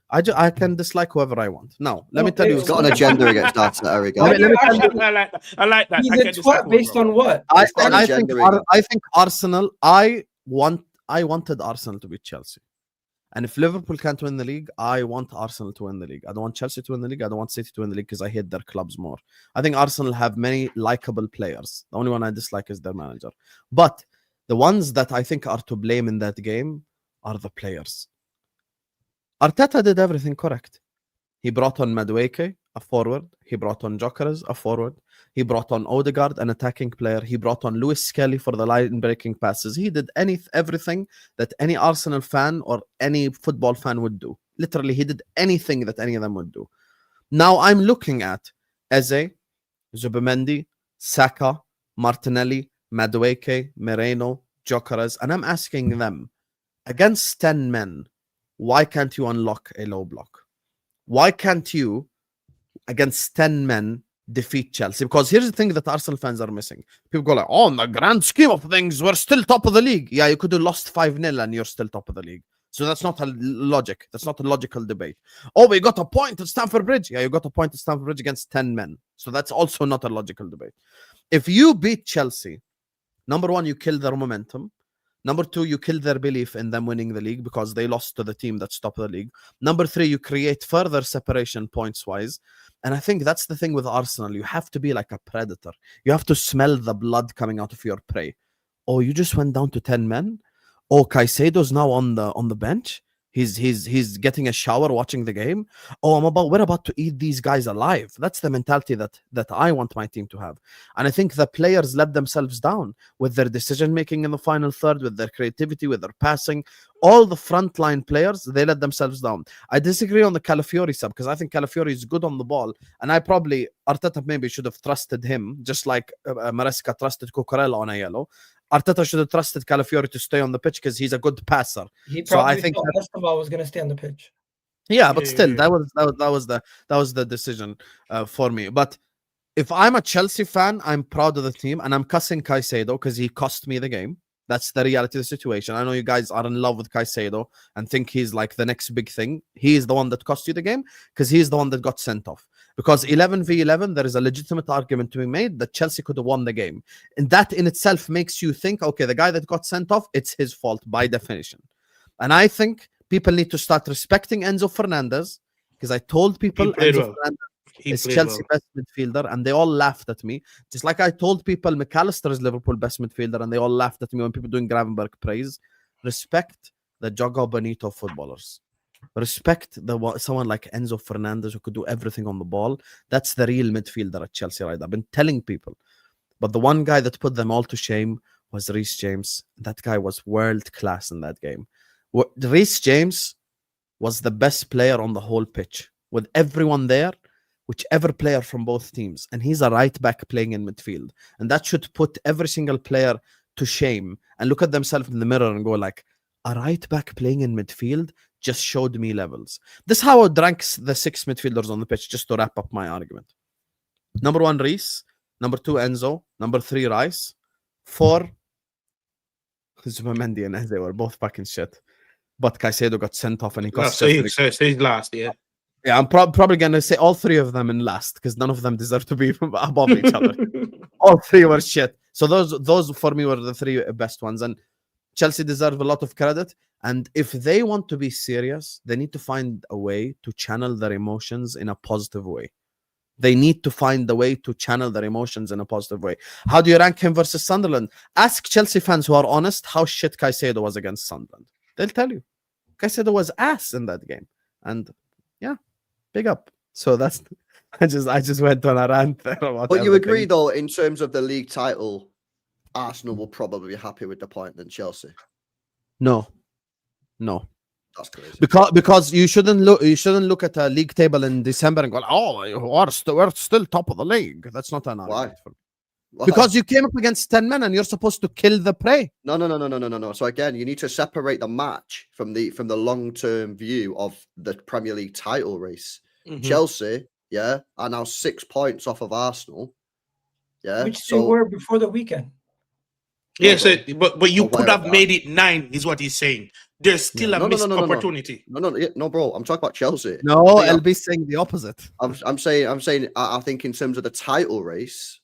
I can dislike whoever I want. Now, let me tell you. He's got an agenda against Arteta, Eric. I like that. He's a twat based on what? I think Arsenal. I wanted Arsenal to beat Chelsea. And if Liverpool can't win the league, I want Arsenal to win the league. I don't want Chelsea to win the league. I don't want City to win the league because I hate their clubs more. I think Arsenal have many likable players. The only one I dislike is their manager. But the ones that I think are to blame in that game are the players. Arteta did everything correct. He brought on Madueke, a forward. He brought on Gyökeres, a forward. He brought on Odegaard, an attacking player. He brought on Lewis Skelly for the line-breaking passes. He did everything that any Arsenal fan or any football fan would do. Literally, he did anything that any of them would do. Now, I'm looking at Eze, Zubimendi, Saka, Martinelli, Madueke, Moreno, Gyökeres, and I'm asking them, against 10 men, why can't you unlock a low block? Why can't you, against 10 men, defeat Chelsea? Because here's the thing that Arsenal fans are missing. People go like, oh, in the grand scheme of things, we're still top of the league. Yeah, you could have lost 5-0 and you're still top of the league. So that's not a logic. That's not a logical debate. Oh, we got a point at Stamford Bridge. Yeah, you got a point at Stamford Bridge against 10 men. So that's also not a logical debate. If you beat Chelsea, number one, you kill their momentum. Number two, you kill their belief in them winning the league because they lost to the team that's top of the league. Number three, you create further separation points-wise. And I think that's the thing with Arsenal. You have to be like a predator. You have to smell the blood coming out of your prey. Oh, you just went down to 10 men? Oh, Caicedo's now on the bench? He's getting a shower watching the game. Oh, we're about to eat these guys alive. That's the mentality that I want my team to have. And I think the players let themselves down with their decision making in the final third, with their creativity, with their passing. All the frontline players, they let themselves down. I disagree on the Calafiori sub because I think Calafiori is good on the ball, and Arteta maybe should have trusted him just like Maresca trusted Cucurella on a yellow. Arteta should have trusted Calafiori to stay on the pitch because he's a good passer. He probably thought Esteban was going to stay on the pitch. Yeah, but still, that was the decision for me. But if I'm a Chelsea fan, I'm proud of the team, and I'm cussing Caicedo because he cost me the game. That's the reality of the situation. I know you guys are in love with Caicedo and think he's like the next big thing. He is the one that cost you the game because he's the one that got sent off. Because 11v11, there is a legitimate argument to be made that Chelsea could have won the game. And that in itself makes you think, okay, the guy that got sent off, it's his fault by definition. And I think people need to start respecting Enzo Fernandez, because I told people played Enzo well. Fernandez He is played Chelsea well. best midfielder, and they all laughed at me. Just like I told people McAllister is Liverpool best midfielder, and they all laughed at me when people doing Gravenberg praise. Respect the Jogo Bonito footballers. Respect someone like Enzo Fernandez who could do everything on the ball. That's the real midfielder at Chelsea, right? I've been telling people. But the one guy that put them all to shame was Reece James. That guy was world class in that game. Reece James was the best player on the whole pitch. With everyone there, whichever player from both teams. And he's a right back playing in midfield. And that should put every single player to shame and look at themselves in the mirror and go like, a right back playing in midfield just showed me levels. This is how I would rank the 6 midfielders on the pitch, just to wrap up my argument. Number 1, Reece. Number 2, Enzo. Number 3, Rice. 4, Zubamendi and Eze were both fucking shit. But Caicedo got sent off and he cost So he's last, yeah. Yeah, I'm probably going to say all 3 of them in last, because none of them deserve to be above each other. All 3 were shit. So those for me were the 3 best ones. And Chelsea deserve a lot of credit. And if they want to be serious, they need to find a way to channel their emotions in a positive way. They need to find the way to channel their emotions in a positive way. How do you rank him versus Sunderland? Ask Chelsea fans who are honest how shit Caicedo was against Sunderland. They'll tell you. Caicedo was ass in that game. And yeah, big up. So that's I just went on a rant there about But you everything. agree though, in terms of the league title, Arsenal will probably be happy with the point than Chelsea. No. That's crazy. Because you shouldn't look at a league table in December and go, we're still top of the league. That's not an argument. Why? Because you came up against 10 men and you're supposed to kill the prey. No. So again, you need to separate the match from the long-term view of the Premier League title race. Mhm. Chelsea, are now 6 points off of Arsenal. Yeah. Which they were before the weekend. Yeah, so, but you could have that. made it 9, is what he's saying. There's still a missed opportunity. No, bro. I'm talking about Chelsea. No, LB's saying the opposite. I'm saying. I think in terms of the title race,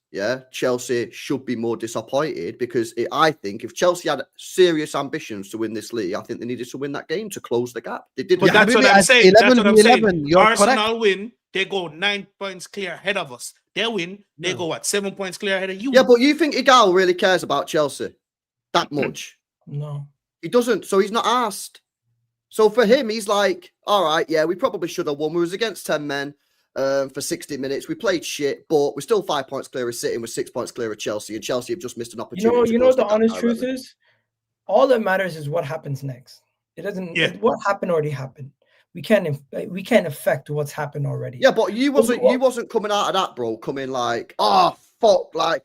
Chelsea should be more disappointed because I think if Chelsea had serious ambitions to win this league, I think they needed to win that game to close the gap. They did. But that's what I'm saying. That's what I'm saying. Arsenal win, they go 9 points clear ahead of us. They win, they go 7 points clear ahead of you. Yeah, but you think Igal really cares about Chelsea that much? No, he doesn't. So he's not asked. So for him, he's like, all right, we probably should have won. We was against 10 men for 60 minutes. We played shit, but we're still 5 points clear of City. We're 6 points clear of Chelsea, and Chelsea have just missed an opportunity. You know the honest truth is, all that matters is what happens next. It doesn't. What happened already happened. We can't affect what's happened already. Yeah, but you wasn't coming out of that, bro. Coming like, fuck, like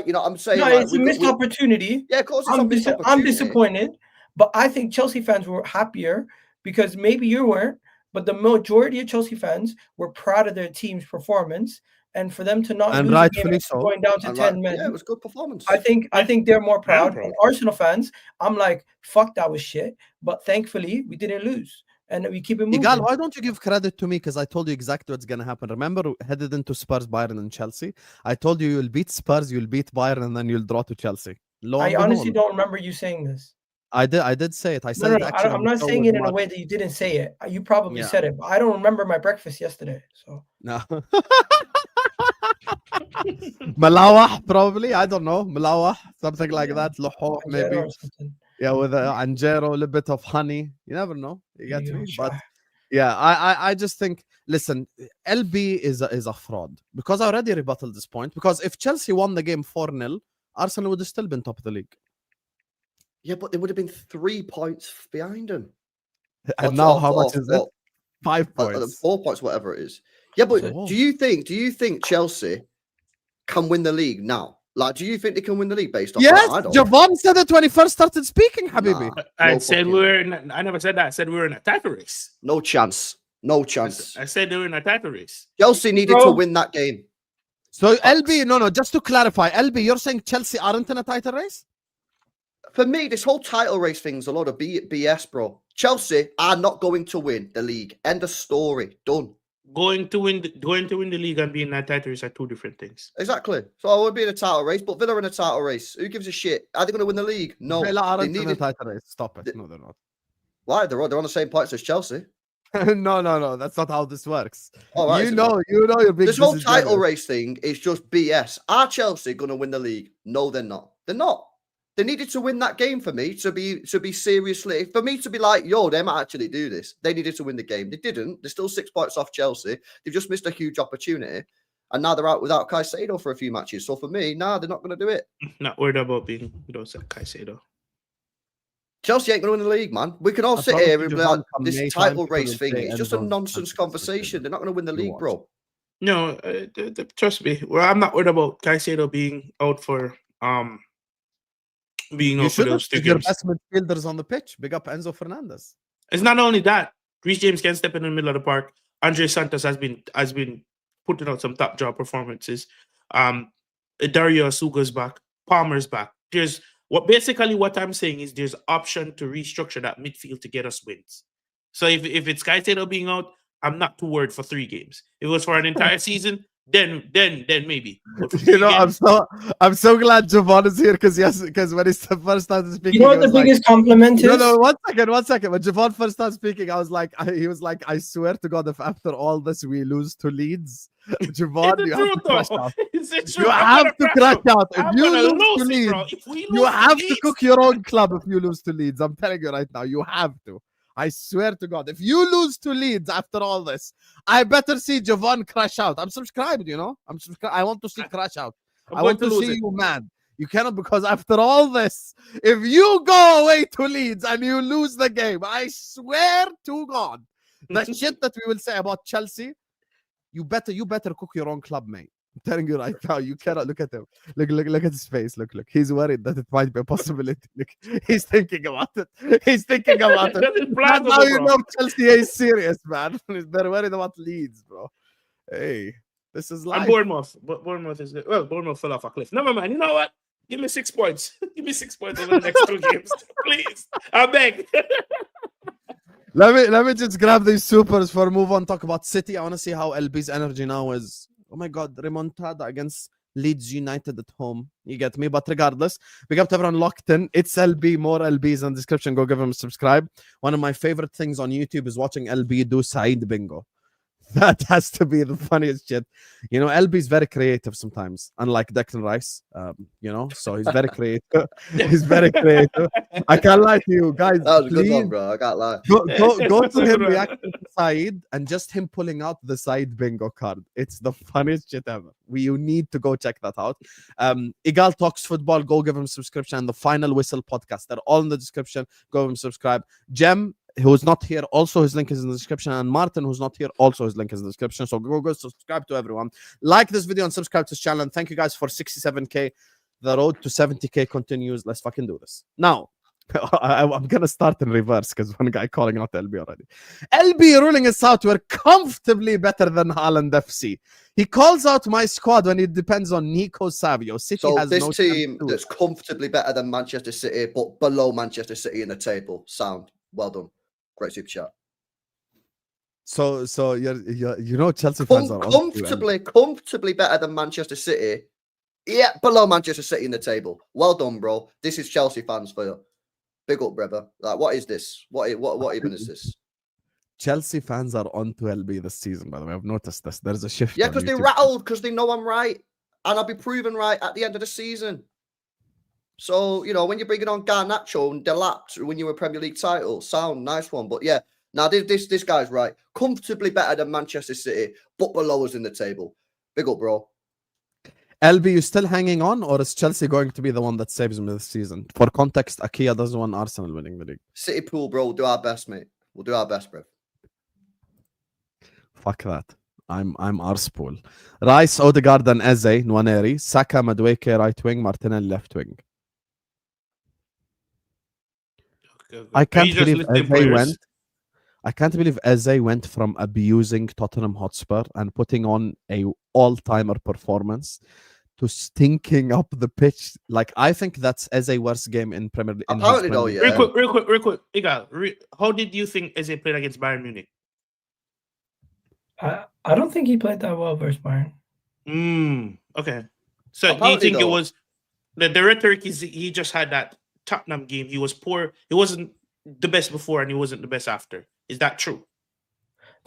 you know what I'm saying? No, like, it's a missed opportunity. Yeah, of course, it's a missed opportunity. I'm disappointed, but I think Chelsea fans were happier because maybe you weren't, but the majority of Chelsea fans were proud of their team's performance, and for them to not lose rightfully the game going down to 10 men. Yeah, it was good performance. I think they're more proud. And Arsenal fans, I'm like, fuck, that was shit. But thankfully, we didn't lose. And we keep it moving. Igal, why don't you give credit to me? Because I told you exactly what's going to happen. Remember, headed into Spurs, Bayern, and Chelsea. I told you you'll beat Spurs, you'll beat Bayern, and then you'll draw to Chelsea. I honestly don't remember you saying this. I did say it. I said it actually. I'm not saying it in a way that you didn't say it. You probably said it, but I don't remember my breakfast yesterday. So no. Malawah, probably. I don't know. Malawah, something like that. Luhuh, maybe. Yeah, with anjero, a little bit of honey. You never know. You get me? But yeah, I just think, listen, LB is a fraud. Because I already rebutted this point. Because if Chelsea won the game 4-0, Arsenal would have still been top of the league. Yeah, but they would have been 3 points behind them. And now how much is it? 5 points. 4 points, whatever it is. Yeah, but do you think Chelsea can win the league now? Like, do you think they can win the league based on that? Javon said it when he first started speaking, Habibi. I said I never said that. I said we were in a title race. No chance. No chance. I said they were in a title race. Chelsea needed to win that game. So LB, no, just to clarify, LB, you're saying Chelsea aren't in a title race? For me, this whole title race thing's a lot of BS, bro. Chelsea are not going to win the league. End of story. Done. Going to win the league and being in that title race are two different things. Exactly. So I would be in a title race, but Villa in a title race. Who gives a shit? Are they going to win the league? No. Villa aren't in a title race. Stop it. No, they're not. Why? They're on the same points as Chelsea. No. That's not how this works. All right, You know, you're big. this whole title race thing is just BS. Are Chelsea going to win the league? No, they're not. They're not. They needed to win that game for me to be seriously, for me to be like, yo, they might actually do this. They needed to win the game. They didn't. They're still 6 points off Chelsea. They've just missed a huge opportunity. And now they're out without Caicedo for a few matches. So for me, they're not going to do it. Not worried about being without Caicedo. Chelsea ain't going to win the league, man. We can all sit here and be like, this title race thing. It's just a nonsense conversation. They're not going to win the league, bro. No, trust me. Well, I'm not worried about Caicedo being out for You should have your best midfielders on the pitch. Big up Enzo Fernandez. It's not only that. Reece James can step in the middle of the park. Andre Santos has been putting out some top job performances. Dario Asuga's back. Palmer's back. What I'm saying is there's option to restructure that midfield to get us wins. So if it's Caicedo being out, I'm not too worried for 3 games. If it was for an entire season, then maybe. You know, I'm so glad Javon is here because when he first started speaking, you know what the biggest compliment is? No, 1 second. When Javon first started speaking, he was like, I swear to God, if after all this we lose to Leeds, Javon, you have to crash out. You have to crash out. If you lose to Leeds, you have to cook your own club. If you lose to Leeds, I'm telling you right now, you have to. I swear to God, if you lose to Leeds after all this, I better see Javon crash out. I'm subscribed, you know. I want to see crash out. I want to see you mad. You cannot, because after all this, if you go away to Leeds and you lose the game, I swear to God, the shit that we will say about Chelsea, you better cook your own club, mate. I'm telling you right now, you cannot. Look at him. Look at his face. Look. He's worried that it might be a possibility. Look, he's thinking about it. Now you know Chelsea is serious, man. They're worried about Leeds, bro. Hey, this is life. And Bournemouth is good. Well, Bournemouth fell off a cliff. Never mind. You know what? Give me 6 points. Give me 6 points over the next 2 games, please. I beg. Let me just grab these supers for a move on. Talk about City. I want to see how LB's energy now is. Oh my God, remontada against Leeds United at home. You get me? But regardless, big up to everyone locked in. It's LB, more LBs in the description. Go give him a subscribe. One of my favorite things on YouTube is watching LB do Saeed bingo. That has to be the funniest shit. You know, LB is very creative sometimes, unlike Declan Rice. You know, so he's very creative. He's very creative. I can't lie to you guys. That was a good one, bro. I can't lie. Go to him reacting to Saeed and just him pulling out the Saeed bingo card. It's the funniest shit ever. You need to go check that out. Igal Talks Football. Go give him a subscription. And the Final Whistle podcast. They're all in the description. Go give him subscribe. Jem, who's not here, also his link is in the description, and Martin, who's not here, also his link is in the description. So go subscribe to everyone, like this video and subscribe to this channel, and thank you guys for 67k. The road to 70k continues. Let's fucking do this now. I'm gonna start in reverse because one guy calling out LB already. LB ruling us out. We're comfortably better than Haaland FC. He calls out my squad when it depends on Nico Savio. City so has this no team that's comfortably better than Manchester City, but below Manchester City in the table. Sound. Well done. Great super chat. So you know Chelsea fans are comfortably better than Manchester City. Yeah, below Manchester City in the table. Well done, bro. This is Chelsea fans for you. Big up, brother. Like, what is this? What even is this? Chelsea fans are on to LB this season, by the way. I've noticed this. There's a shift. Yeah, because they rattled, because they know I'm right. And I'll be proven right at the end of the season. So, you know, when you're bringing on Garnacho and Delap when you were Premier League title, sound, nice one. But yeah, now this guy's right. Comfortably better than Manchester City, but below us in the table. Big up, bro. LB, you still hanging on, or is Chelsea going to be the one that saves him this season? For context, Akia doesn't want Arsenal winning the league. City pool, bro. We'll do our best, mate. We'll do our best, bro. Fuck that. I'm Arsepool. Rice, Odegaard, and Eze, Nwaneri, Saka, Madueke, right wing, Martinelli, left wing. I can't believe Eze went from abusing Tottenham Hotspur and putting on a all-timer performance to stinking up the pitch. Like, I think that's Eze's worst game in Premier League. Apparently, though, yeah. Real quick. Igal, how did you think Eze played against Bayern Munich? I don't think he played that well versus Bayern. Okay. So do you think it was the rhetoric is he just had that Tottenham game? He was poor. He wasn't the best before and he wasn't the best after. Is that true?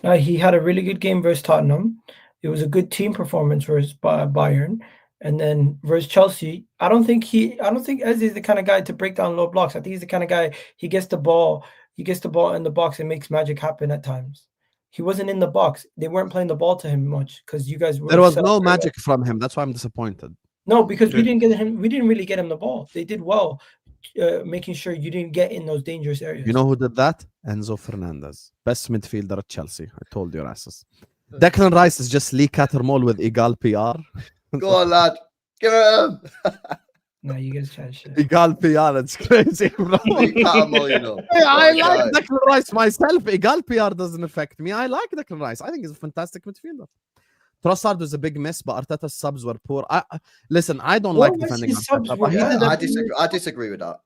He had a really good game versus Tottenham. It was a good team performance versus Bayern. And then versus Chelsea, I don't think Eze is the kind of guy to break down low blocks. I think he's the kind of guy, he gets the ball in the box and makes magic happen at times. He wasn't in the box. They weren't playing the ball to him much because you guys were. There was no magic from him. That's why I'm disappointed. No, because we didn't really get him the ball. They did well, making sure you didn't get in those dangerous areas. You know who did that? Enzo Fernandez, best midfielder at Chelsea. I told your asses. Declan Rice is just Lee Cattermole with Egal PR. Go on, lad. Give him. No, you guys chat shit. Egal PR, it's crazy, bro. You know. Hey, I like Declan Rice myself. Egal PR doesn't affect me. I like Declan Rice. I think he's a fantastic midfielder. Trossard was a big miss, but Arteta's subs were poor. Listen, I don't like defending Arteta, but I disagree with that.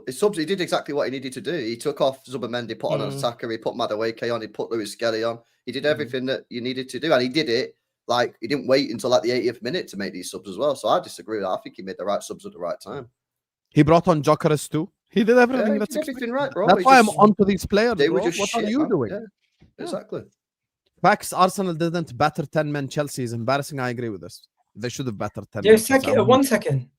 His subs. He did exactly what he needed to do. He took off Zubimendi, put on an attacker. He put Madueke on. He put Luis Skelly on. He did everything that you needed to do, and he did it. Like, he didn't wait until like the 80th minute to make these subs as well. So I disagree with that. I think he made the right subs at the right time. He brought on Jokeris too. He did everything. Yeah, that's everything right, bro. That's why I'm onto these players, They bro. were just What shit, are you man. doing? Yeah, exactly. Facts, Arsenal didn't batter 10 men. Chelsea is embarrassing. I agree with this. They should have battered 10 men. 1 second.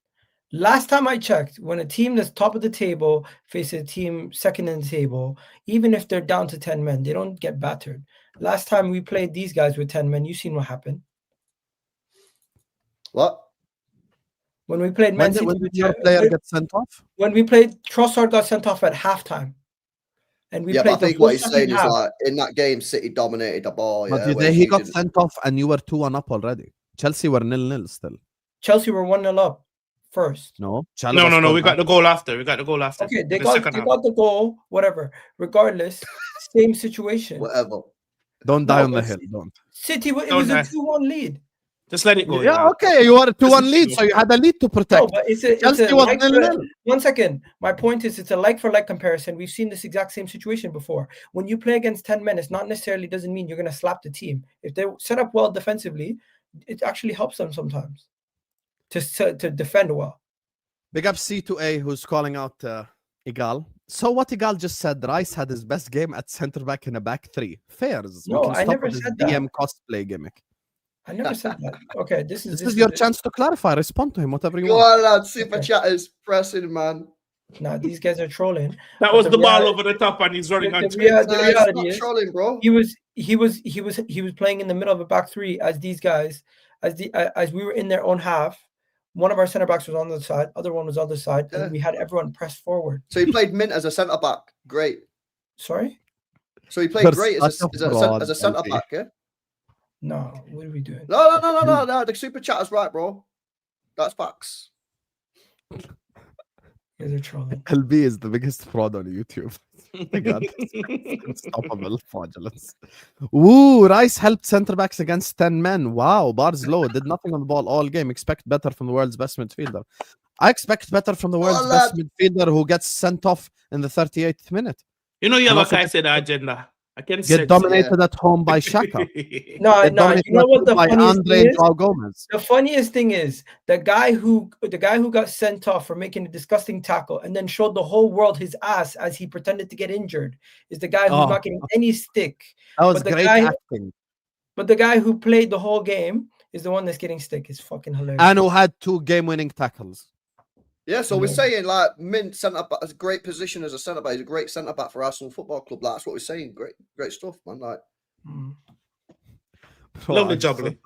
Last time I checked, when a team that's top of the table faces a team second in the table, even if they're down to 10 men, they don't get battered. Last time we played these guys with 10 men, you seen what happened. What? When we played Man City, when did your player get sent off? When we played, Trossard got sent off at halftime. And we played. I think what he's saying is like in that game, City dominated the ball. But he got sent off, and you were 2-1 up already. Chelsea were 0-0 still. Chelsea were 1-0 up first. No. We got the goal after. Okay, they got the goal. Whatever. Regardless, same situation. Whatever. Don't die on the hill. Don't. City. It was a 2-1 lead. Just let it go. Yeah, okay. You are a 2-1 lead, so you had a lead to protect. No, but Chelsea was 0-0. 1 second. My point is, it's a like-for-like comparison. We've seen this exact same situation before. When you play against 10 men, it's not necessarily doesn't mean you're going to slap the team. If they're set up well defensively, it actually helps them sometimes to defend well. Big up C2A, who's calling out Igal. So what Igal just said, Rice had his best game at centre-back in a back three. Fairs. No, I never said that. DM cosplay gimmick. I never said that. Okay, this is your chance to clarify. Respond to him, whatever you want. Go on, lad. Super chat is pressing, man. Nah, these guys are trolling. That was the ball over the top, and he's running on. The reality is, trolling, bro. He was playing in the middle of a back three as these guys, as we were in their own half. One of our centre backs was on the side, other one was on the side, and we had everyone pressed forward. So he played mint as a centre back. Great. Sorry. So he played great as a centre back, yeah. No, what are we doing? No. The super chat is right, bro. That's facts. Yeah, they're trolling. LB is the biggest fraud on YouTube. My God, unstoppable fraudulence. Ooh, Rice helped centre backs against 10 men. Wow, bars low. Did nothing on the ball all game. Expect better from the world's best midfielder. I expect better from the world's best midfielder who gets sent off in the 38th minute. You know, you have a Caicedo agenda. I can get dominated at home by Xhaka. No. You know what the funniest thing is? Gomez. The funniest thing is the guy who got sent off for making a disgusting tackle and then showed the whole world his ass as he pretended to get injured is the guy who's not getting any stick. That was great acting. But the guy who played the whole game is the one that's getting stick. It's fucking hilarious. And who had 2 game-winning tackles. Yeah, so we're saying like Mint centre back has a great position as a centre back. He's a great centre back for Arsenal Football Club. That's what we're saying. Great stuff, man. Like, lovely jubbly.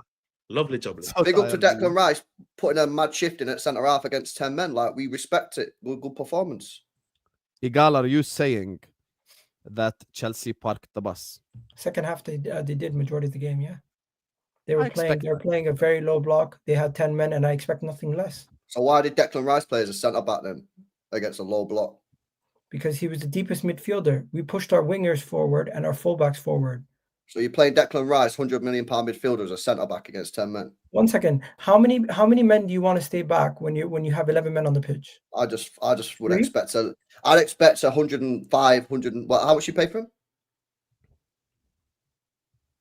Lovely jubbly. So big up to Declan Rice putting a mad shift in at centre half against 10 men. Like, we respect it. Good performance. Igal, are you saying that Chelsea parked the bus? Second half, they did majority of the game. Yeah, they were playing a very low block. They had 10 men, and I expect nothing less. So why did Declan Rice play as a centre-back then against a low block? Because he was the deepest midfielder. We pushed our wingers forward and our fullbacks forward. So you're playing Declan Rice, £100 million midfielder as a centre-back against 10 men? 1 second. How many men do you want to stay back when you have 11 men on the pitch? I just would expect I'd expect 105, 100. How much you pay for him?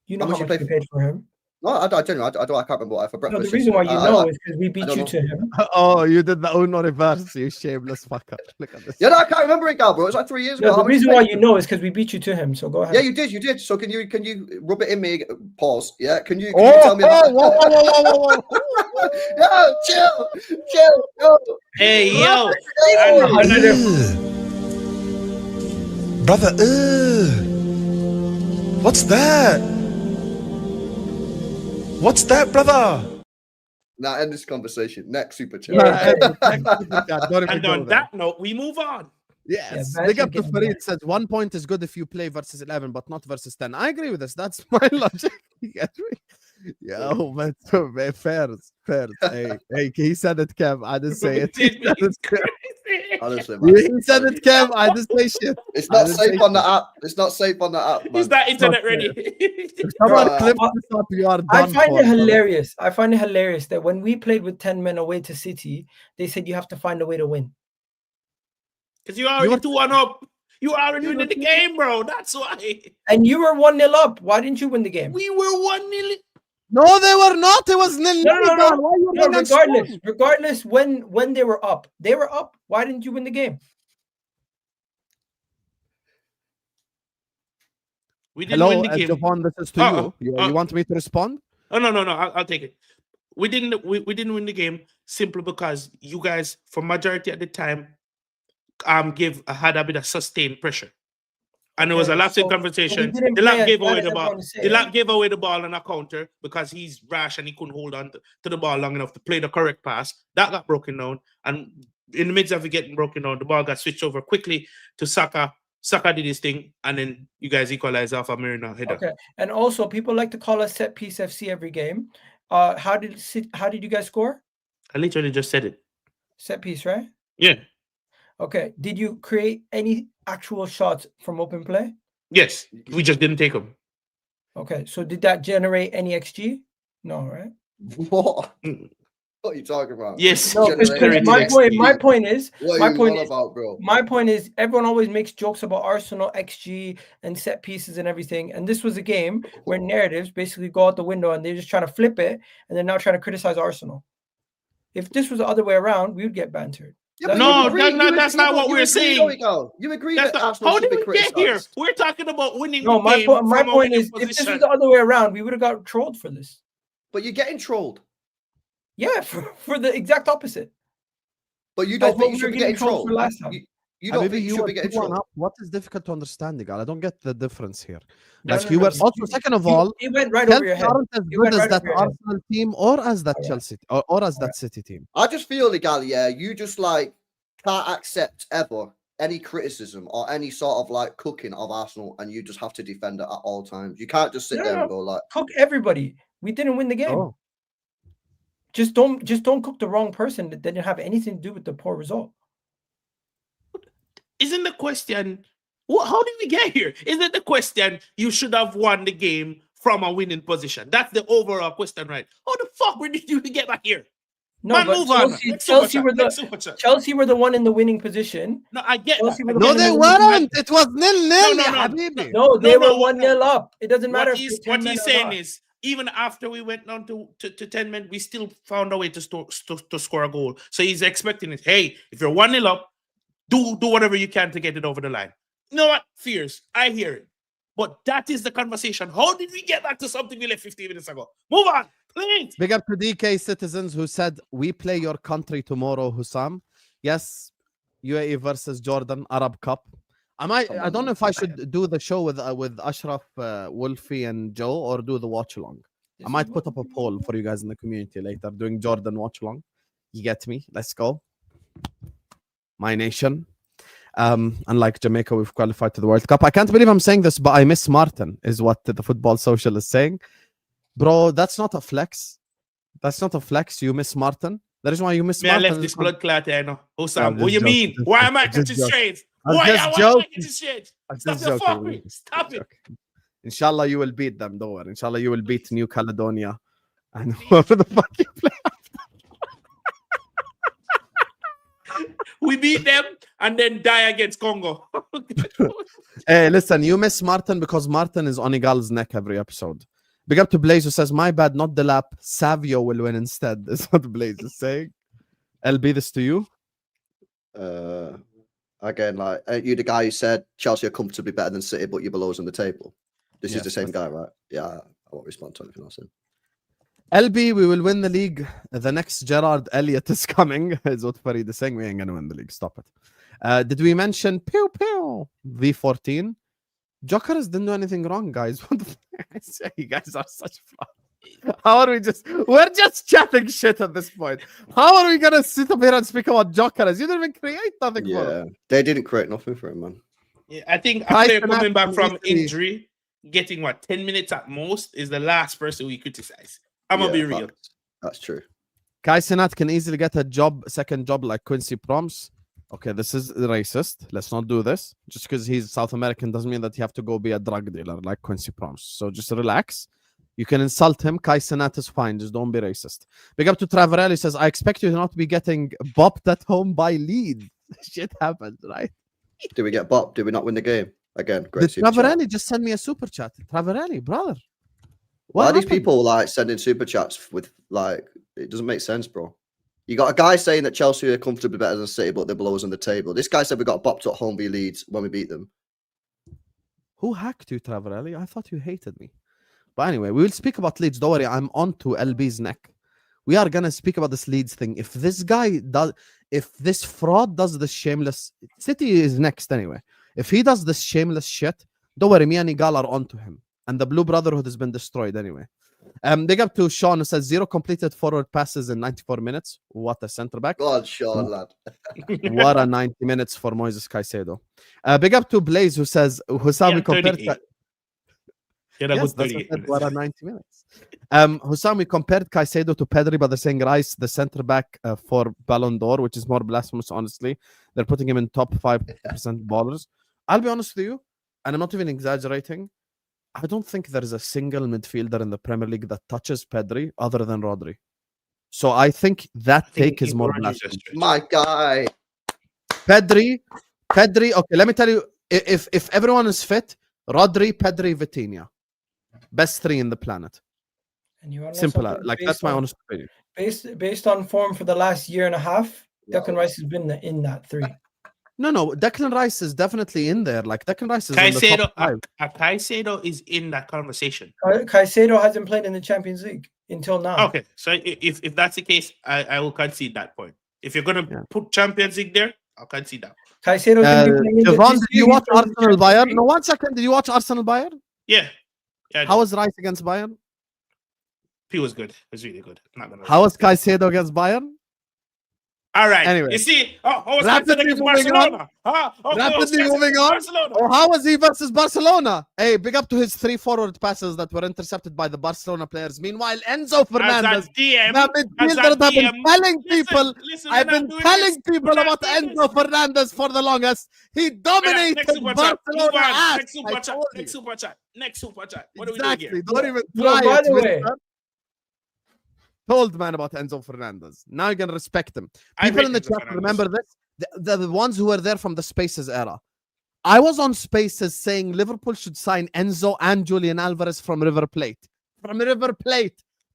You know how much you paid for him? No, I genuinely, I can't remember what I had for No, breakfast. the reason why you yesterday. know is because we beat don't you know. to him. Oh, you did the Uno reverse, you shameless fucker. Look at this. Yeah, no, I can't remember it, Gal, bro. It was like 3 years ago. No, the How many reason why plays- you know is because we beat you to him. So go ahead. Yeah, you did. So can you rub it in me? Pause. Yeah, can you Oh, tell me about whoa, whoa, whoa, whoa. Yo, chill, yo. Hey, yo. Brother, what's that? What's that, brother? Now end this conversation. Next super chat. Yeah. And on that note, we move on. Yes, Yeah, big up Banter to getting Farid says 1 point is good if you play versus 11, but not versus 10. I agree with this. That's my logic. You get me? Yeah, man. Fair. Hey, he said it, Kev. I didn't say it. He said it, Kev. Honestly, man. He said it, Kev. I didn't say shit. It's I not didn't safe say on the shit. app. It's not safe on the app, man. Is that internet not ready? If someone Bruh. clips this up, you are done. I find for, it hilarious. I find it hilarious that when we played with 10 men away to City, they said you have to find a way to win. Because you already were- 2-1 up. You already winning the game, bro. That's why. And you were 1-0 up. Why didn't you win the game? We were 1-0. No, they were not. It was nil. No. Why you No, against regardless, when they were up. They were up. Why didn't you win the game? We didn't Hello, win the game. Javon, this is to you. You want me to respond? Oh, no. I'll take it. We didn't win the game simply because you guys, for majority at the time, had a bit of sustained pressure. And there was a lapse in conversation. didn't The lap play gave as away bad the as ball. everyone is The saying. lap gave away the ball on a counter because he's rash and he couldn't hold on to the ball long enough to play the correct pass. That got broken down. And in the midst of it getting broken down, the ball got switched over quickly to Saka. Saka did his thing, and then you guys equalized off a Marina header. Okay. And also, people like to call us set piece FC every game. How did you guys score? I literally just said it. Set piece, right? Yeah. Okay. Did you create any actual shots from open play? Yes. We just didn't take them. Okay. So did that generate any XG? No, right? What? Mm. What are you talking about? Yes. No, Generate generated my XG. point is, What my are you point on is, about, bro? my point is, everyone always makes jokes about Arsenal XG and set pieces and everything. And this was a game where narratives basically go out the window and they're just trying to flip it, and they're now trying to criticize Arsenal. If this was the other way around, we would get bantered. Yeah, but No, you agree- that's you not agree- what you we're agree, saying. though, Miguel. You agree That's that not, Arsenal how should did be we get here? criticised? We're talking about winning No, the my game point from a winning is, if this position. was the other way around, we would have got trolled for this. But you're getting trolled. Yeah, for the exact opposite. But you That's don't what think you we should were be getting getting trolled for trolled. last time. You don't Maybe think you should were be getting 2-1 trolled. up. What is difficult to understand, Igal? I don't get the difference here. No, Like no, you no, were you- also, second of all, It went right over your Chelsea head. aren't as It good went as right that over your head. Arsenal team or as that Alright. Chelsea or as that City team. I just feel, Gal, yeah, you just like can't accept ever any criticism or any sort of like cooking of Arsenal, and you just have to defend it at all times. You can't just sit No, there no. and go like, Cook everybody. We didn't win the game. Oh. Just don't cook the wrong person that didn't have anything to do with the poor result. Isn't the question, how did we get here? Isn't the question, you should have won the game from a winning position? That's the overall question, right? How the fuck did you get back here? No, Man, but move on. Chelsea were the Chelsea were the one in the winning position. No, I get that. Chelsea were the No, one in they the winning weren't. It was 0-0, No, ya no. habibi. No, they No, were 1-0 up. It doesn't matter. What if he's, you're 10 what men he's or saying not. is, even after we went down to 10 men, we still found a way to score a goal. So he's expecting it. Hey, if you're 1-0 up, do whatever you can to get it over the line. You know what? Fears. I hear it. But that is the conversation. How did we get back to something we left 15 minutes ago? Move on, please. Big up to DK citizens who said, we play your country tomorrow, Hussam. Yes, UAE versus Jordan, Arab Cup. I don't know if I should do the show with Ashraf, Wolfie, and Joe, or do the watch along. I might put up a poll for you guys in the community later, doing Jordan watch along. You get me? Let's go. My nation. Unlike Jamaica, we've qualified to the World Cup. I can't believe I'm saying this, but I miss Martin, is what the Football Social is saying. Bro, that's not a flex. That's not a flex. You miss Martin. That is why you miss Me, I Martin. left this blood clot here, no. I'm Osam, just what you joking, mean? just Why am I joking, catching just straight? I'm Why just am I joking. catching straight? I'm Stop just the joking. fuckery. Stop Just it. joking. Inshallah, you will beat them, don't worry. Inshallah, you will beat New Caledonia and whoever the fuck you play. We beat them and then die against Congo. Hey, listen, you miss Martin because Martin is on Igal's neck every episode. Big up to Blaze who says, my bad, not the lap. Savio will win instead. Is what Blaze is saying. LB, this to you. Again, like you, the guy who said Chelsea are comfortably better than City, but you're below us on the table. This is Yes, the same that's guy, right? Yeah, I won't respond to anything else. LB, we will win the league. The next Gerard Elliott is coming. Is what Farid is saying. We ain't gonna win the league. Stop it. Did we mention pew pew V14? Jokers didn't do anything wrong, guys. What the fuck? I say, you guys are such fun. How are we just? We're just chatting shit at this point. How are we gonna sit up here and speak about Jokers? You didn't even create nothing for Yeah, him. they didn't create nothing for him, man. Yeah, I think a Kai player Cenat coming back can from easily- injury, getting 10 minutes at most, is the last person we criticize. I'm gonna be real. That's true. Kai Cenat can easily get a second job like Quincy Proms. Okay, this is racist. Let's not do this. Just because he's South American doesn't mean that you have to go be a drug dealer like Quincy Proms. So just relax. You can insult him. Kai Cenat is fine. Just don't be racist. Big up to Travarelli says, I expect you to not be getting bopped at home by Leeds. Shit happened, right? Did we get bopped? Did we not win the game? Again, Did great super chat. Travarelli just send me a super chat? Travarelli, brother. Why are these happened? people like sending super chats with like it doesn't make sense, bro? You got a guy saying that Chelsea are comfortably better than City, but they're below us on the table. This guy said we got bopped at home v Leeds when we beat them. Who hacked you, Travarelli? I thought you hated me. But anyway, we will speak about Leeds. Don't worry, I'm on to LB's neck. We are gonna speak about this Leeds thing. If this guy does, if this fraud does this shameless, City is next anyway. If he does this shameless shit, don't worry, me and Igal are on to him. And the Blue Brotherhood has been destroyed anyway. Big up to Sean who says 0 completed forward passes in 94 minutes. What a centre back. God, Sean, lad. What a 90 minutes for Moises Caicedo. Big up to Blaze who says Hussam we compared. Yes, that's what a 90 minutes. Hussam, we compared Caicedo to Pedri, but they're saying Rice, the centre back for Ballon d'Or, which is more blasphemous, honestly. They're putting him in top 5% ballers. I'll be honest with you, and I'm not even exaggerating. I don't think there's a single midfielder in the Premier League that touches Pedri other than Rodri. So I think that take is more blasphemous. My guy. Pedri. Okay, let me tell you, if everyone is fit, Rodri, Pedri, Vitinha. Best 3 in the planet. And you Simple. Like, that's my honest opinion. Based on form for the last year and a half, Declan Rice has been in that 3. No, Declan Rice is definitely in there. Like, Declan Rice is in the top 5. Caicedo is in that conversation. Caicedo hasn't played in the Champions League until now. Okay, so if that's the case, I will concede that point. If you're going to put Champions League there, I'll concede that. Caicedo Javon, did you watch Arsenal Bayern? No, 1 second. Did you watch Arsenal Bayern? Yeah. How was Rice against Bayern? He was good. He was really good. How was Caicedo against Bayern? All right. Anyway, you see, rapidly moving on. Rapidly moving on. Oh, how was he versus Barcelona? Hey, big up to his 3 forward passes that were intercepted by the Barcelona players. Meanwhile, Enzo Fernandez, the midfielder that I've been telling people, I've been telling people about Enzo Fernandez for the longest. He dominated Barcelona. Next super chat. What are we doing here? Don't even try by the it. way, Told man about Enzo Fernandez. Now you can respect him. People in the chat remember this. The ones who were there from the Spaces era. I was on Spaces saying Liverpool should sign Enzo and Julian Alvarez from River Plate.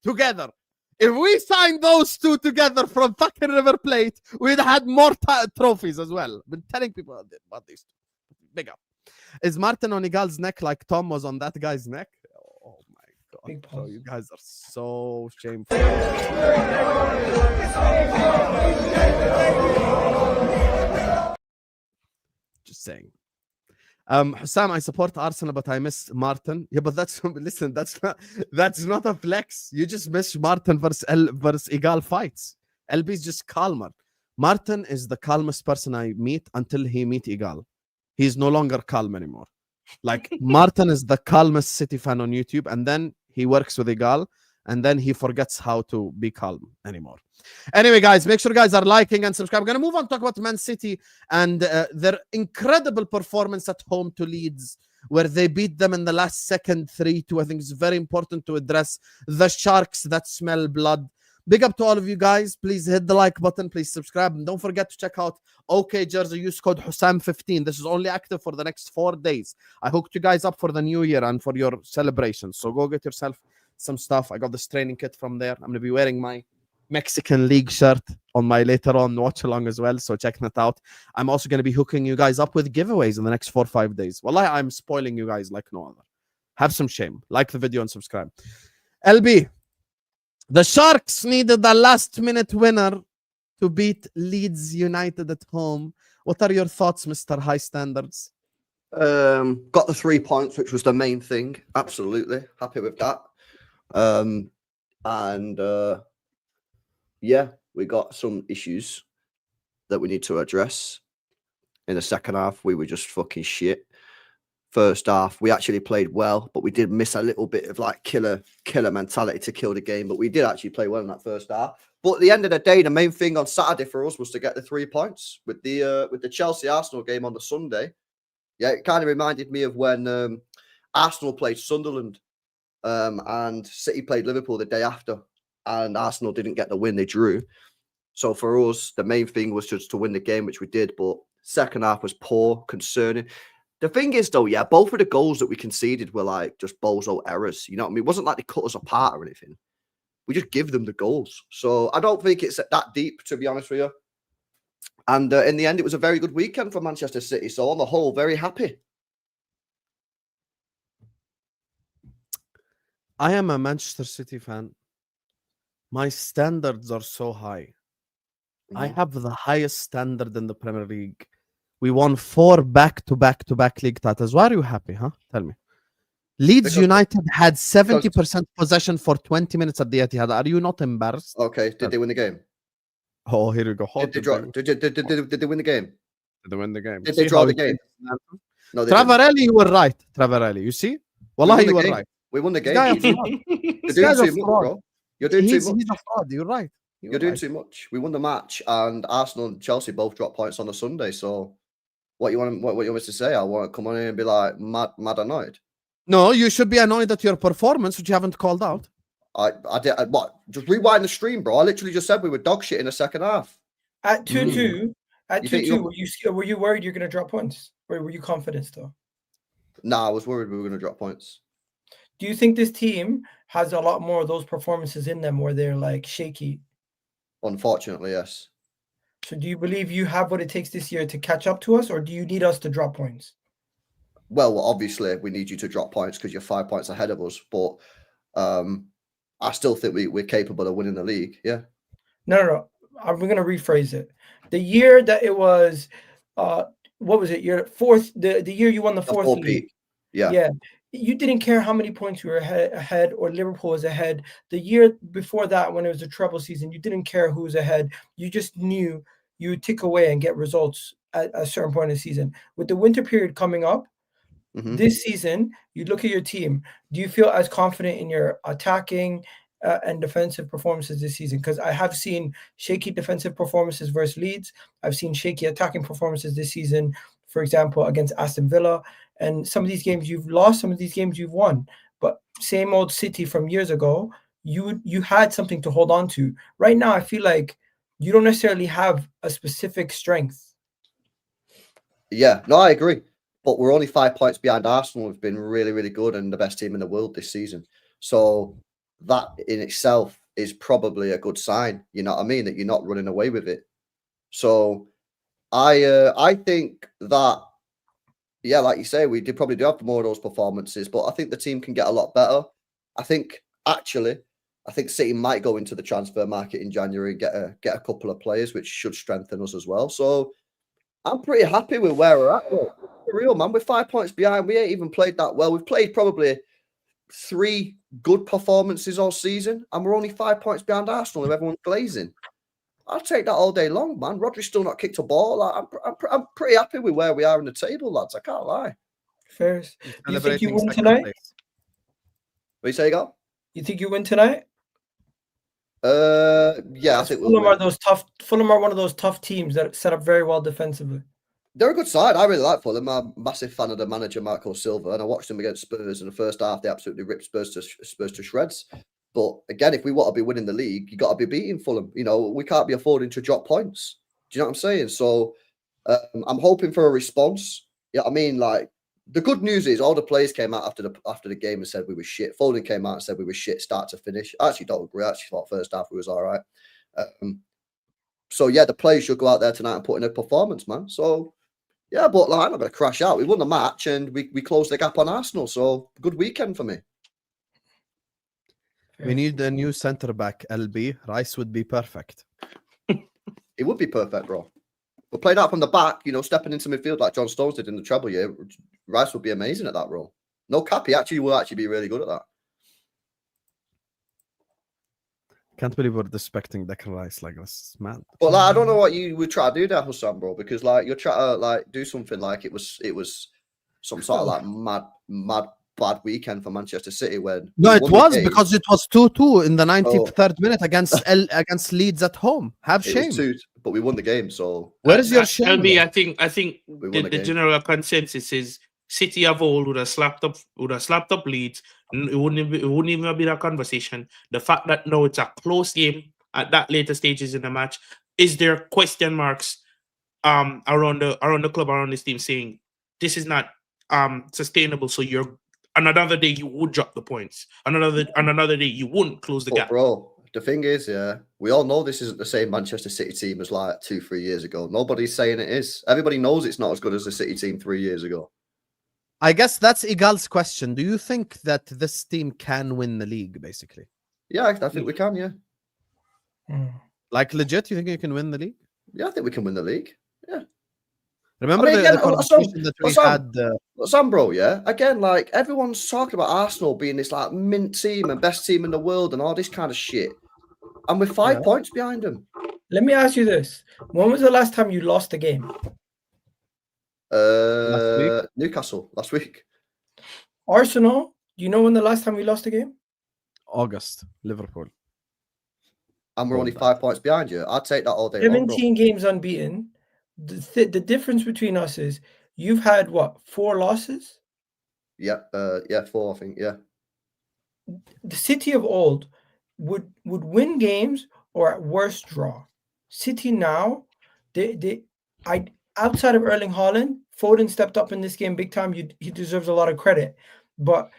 Together. If we signed those 2 together from fucking River Plate, we'd had more trophies as well. Been telling people about these 2. Big up. Is Martin on Igal's neck like Tom was on that guy's neck? Oh my god. Bro, you guys are so shameful. Just saying. Hussam, I support Arsenal, but I miss Martin. Yeah, but that's listen, that's not a flex. You just miss Martin versus Igal fights. LB's just calmer. Martin is the calmest person I meet until he meet Igal. He's no longer calm anymore. Like, Martin is the calmest City fan on YouTube, and then he works with Igal, and then he forgets how to be calm anymore. Anyway, guys, make sure you guys are liking and subscribing. We're going to move on to talk about Man City and their incredible performance at home to Leeds, where they beat them in the last second 3-2. I think it's very important to address the sharks that smell blood. Big up to all of you guys. Please hit the like button. Please subscribe. And don't forget to check out OK Jersey. Use code Hussam15. This is only active for the next 4 days. I hooked you guys up for the new year and for your celebrations. So go get yourself some stuff. I got this training kit from there. I'm gonna be wearing my Mexican League shirt on my later on watch along as well. So check that out. I'm also gonna be hooking you guys up with giveaways in the next 4 or 5 days. Wallahi, I'm spoiling you guys like no other. Have some shame. Like the video and subscribe. LB, the Sharks needed the last-minute winner to beat Leeds United at home. What are your thoughts, Mr. High Standards? Got the 3 points, which was the main thing. Absolutely happy with that. Yeah, we got some issues that we need to address. In the second half, we were just fucking shit. First half, we actually played well, but we did miss a little bit of like killer mentality to kill the game. But we did actually play well in that first half. But at the end of the day, the main thing on Saturday for us was to get the 3 points with the Chelsea Arsenal game on the Sunday. Yeah, it kind of reminded me of when Arsenal played Sunderland and City played Liverpool the day after, and Arsenal didn't get the win; they drew. So for us, the main thing was just to win the game, which we did. But second half was poor, concerning. The thing is, though, yeah, both of the goals that we conceded were like just bozo errors. You know what I mean? It wasn't like they cut us apart or anything. We just give them the goals. So I don't think it's that deep, to be honest with you. And in the end, it was a very good weekend for Manchester City. So on the whole, very happy. I am a Manchester City fan. My standards are so high. I have the highest standard in the Premier League. We won 4 back-to-back league titles. Why are you happy, huh? Tell me. Leeds United had 70% possession for 20 minutes at the Etihad. Are you not embarrassed? Okay, did they win the game? Oh, here we go. Did they win the game? Did they win the game? Did they draw the game? No, they Travarelli, you were right. Travarelli, you see? Wallahi, you were right. We won the game. You're doing too much, bro. You're doing too much. He's a fraud. You're right. You're doing too much. We won the match, and Arsenal and Chelsea both dropped points on a Sunday. So, what you want me to say? I want to come on here and be like mad annoyed. No, you should be annoyed at your performance, which you haven't called out. I did. What? Just rewind the stream, bro. I literally just said we were dog shit in the second half. At 2-2, were you worried you're going to drop points, or were you confident still? Nah, I was worried we were going to drop points. Do you think this team has a lot more of those performances in them where they're like shaky? Unfortunately, yes. So do you believe you have what it takes this year to catch up to us, or do you need us to drop points? Well, obviously, we need you to drop points because you're 5 points ahead of us. But I still think we're capable of winning the league. Yeah. No. I'm going to rephrase it. The year that it was, what was it? Your fourth, the year you won the fourth league. Yeah. You didn't care how many points you were ahead or Liverpool was ahead. The year before that, when it was a treble season, you didn't care who was ahead. You just knew you would tick away and get results at a certain point in the season. With the winter period coming up, this season, you look at your team. Do you feel as confident in your attacking and defensive performances this season? Because I have seen shaky defensive performances versus Leeds. I've seen shaky attacking performances this season, for example, against Aston Villa. And some of these games you've lost, some of these games you've won. But same old City from years ago, you had something to hold on to. Right now, I feel like you don't necessarily have a specific strength. Yeah, no, I agree. But we're only 5 points behind Arsenal, who've been really, really good and the best team in the world this season. So that in itself is probably a good sign. You know what I mean? That you're not running away with it. So I think that, yeah, like you say, we probably do have more of those performances, but I think the team can get a lot better. I think City might go into the transfer market in January and get a couple of players, which should strengthen us as well. So I'm pretty happy with where we're at. Though. For real, man, we're 5 points behind. We ain't even played that well. We've played probably 3 good performances all season, and we're only 5 points behind Arsenal, and everyone's glazing. I'll take that all day long, man. Rodri's still not kicked a ball. I'm pretty happy with where we are in the table, lads. I can't lie. Fair. Do you think you win tonight? What do you say, Gal? You think you win tonight? Yeah, I think Fulham are one of those tough teams that set up very well defensively. They're a good side. I really like Fulham. I'm a massive fan of the manager, Marco Silva, and I watched them against Spurs in the first half. They absolutely ripped Spurs to shreds. But again, if we want to be winning the league, you got to be beating Fulham. You know, we can't be affording to drop points. Do you know what I'm saying? So I'm hoping for a response. Yeah, I mean, like the good news is all the players came out after the game and said we were shit. Foden came out and said we were shit start to finish. I actually don't agree. I actually thought first half we was all right. So yeah, the players should go out there tonight and put in a performance, man. So yeah, but like, I'm not going to crash out. We won the match and we closed the gap on Arsenal. So good weekend for me. We need a new centre back, LB. Rice would be perfect. It would be perfect, bro. But played out from the back, you know, stepping into midfield like John Stones did in the treble year. Rice would be amazing at that role. No cap, he will actually be really good at that. Can't believe we're disrespecting Declan Rice like this, man. But like, I don't know what you would try to do there, Hassan, bro, because like you're trying to like do something like it was some sort of like mad bad weekend for Manchester City when No, it was because it was 2-2 in the 93rd minute against Leeds at home. Have shame. But we won the game, so where is your shame? LB, I think the general consensus is City of old would have slapped up Leeds. It wouldn't even have been a conversation. The fact that now it's a close game at that later stages in the match, is there question marks around the club, around this team saying this is not sustainable? So you're another day you would drop the points. Another day you wouldn't close the gap. Bro, the thing is, yeah, we all know this isn't the same Manchester City team as like 2-3 years ago. Nobody's saying it is. Everybody knows it's not as good as the City team 3 years ago. I guess that's Igal's question. Do you think that this team can win the league, basically? Yeah, I think we can, yeah. Like, legit, you think you can win the league? Yeah, I think we can win the league. Yeah. Remember the conversation that we had? Sam, bro, yeah? Again, like, everyone's talking about Arsenal being this, like, mint team and best team in the world and all this kind of shit. And we're 5 points behind them. Let me ask you this. When was the last time you lost a game? Newcastle, last week. Arsenal, do you know when the last time we lost a game? August, Liverpool. And we're only 5 points behind you. I'd take that all day 17 games unbeaten. The difference between us is you've had, what, 4 losses? Yeah, 4, I think, yeah. The City of old would win games or at worst draw. City now, outside of Erling Haaland, Foden stepped up in this game big time. He deserves a lot of credit. But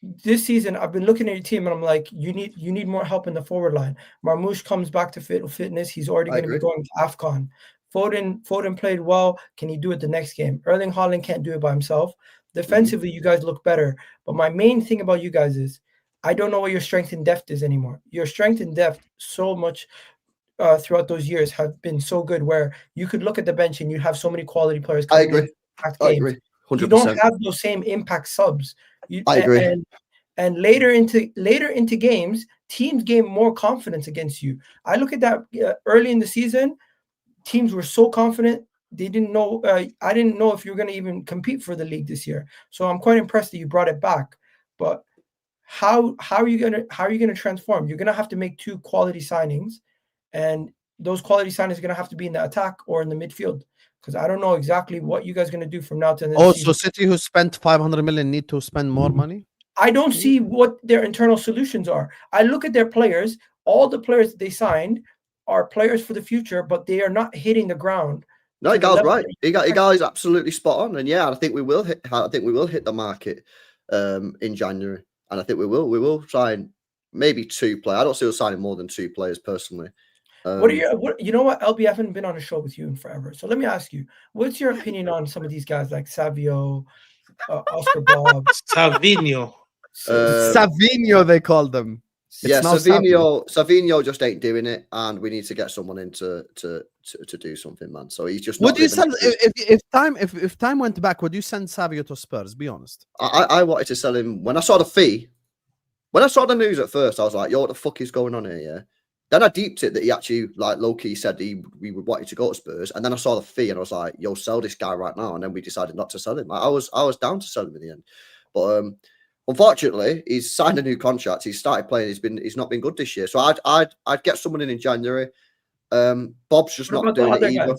this season, I've been looking at your team and I'm like, you need more help in the forward line. Marmoush comes back to fitness. He's already going to be going to AFCON. Foden played well. Can he do it the next game? Erling Haaland can't do it by himself. Defensively, you guys look better. But my main thing about you guys is I don't know what your strength and depth is anymore. Your strength and depth so much throughout those years have been so good where you could look at the bench and you have so many quality players. I agree. 100%. You don't have those same impact subs. I agree. And later into games, teams gain more confidence against you. I look at that early in the season. Teams were so confident they didn't know. I didn't know if you were going to even compete for the league this year. So I'm quite impressed that you brought it back. But how are you gonna transform? You're gonna have to make 2 quality signings, and those quality signings are gonna have to be in the attack or in the midfield. Because I don't know exactly what you guys are gonna do from now to the next season. So City, who spent 500 million, need to spend more money? I don't see what their internal solutions are. I look at their players. All the players that they signed are players for the future, but they are not hitting the ground. No, Igal's right. Igal is absolutely spot on, and yeah, I think we will hit the market in January, and I think we will try and maybe 2 players. I don't see us signing more than 2 players personally. You know what? LB, I haven't been on a show with you in forever, so let me ask you: what's your opinion on some of these guys like Savio, Oscar Bob, Savinho? Savinho, they call them. Yeah, Savinho just ain't doing it, and we need to get someone in to do something, man. So he's just. Would you send if time went back? Would you send Savio to Spurs? Be honest. I wanted to sell him when I saw the fee. When I saw the news at first, I was like, "Yo, what the fuck is going on here?" Yeah. Then I deeped it that he actually, like, low-key said we would want you to go to Spurs, and then I saw the fee and I was like, "Yo, sell this guy right now." And then we decided not to sell him. I was down to sell him in the end, but unfortunately, he's signed a new contract. He's started playing. He's not been good this year. So I'd get someone in January. Bob's just not doing it either.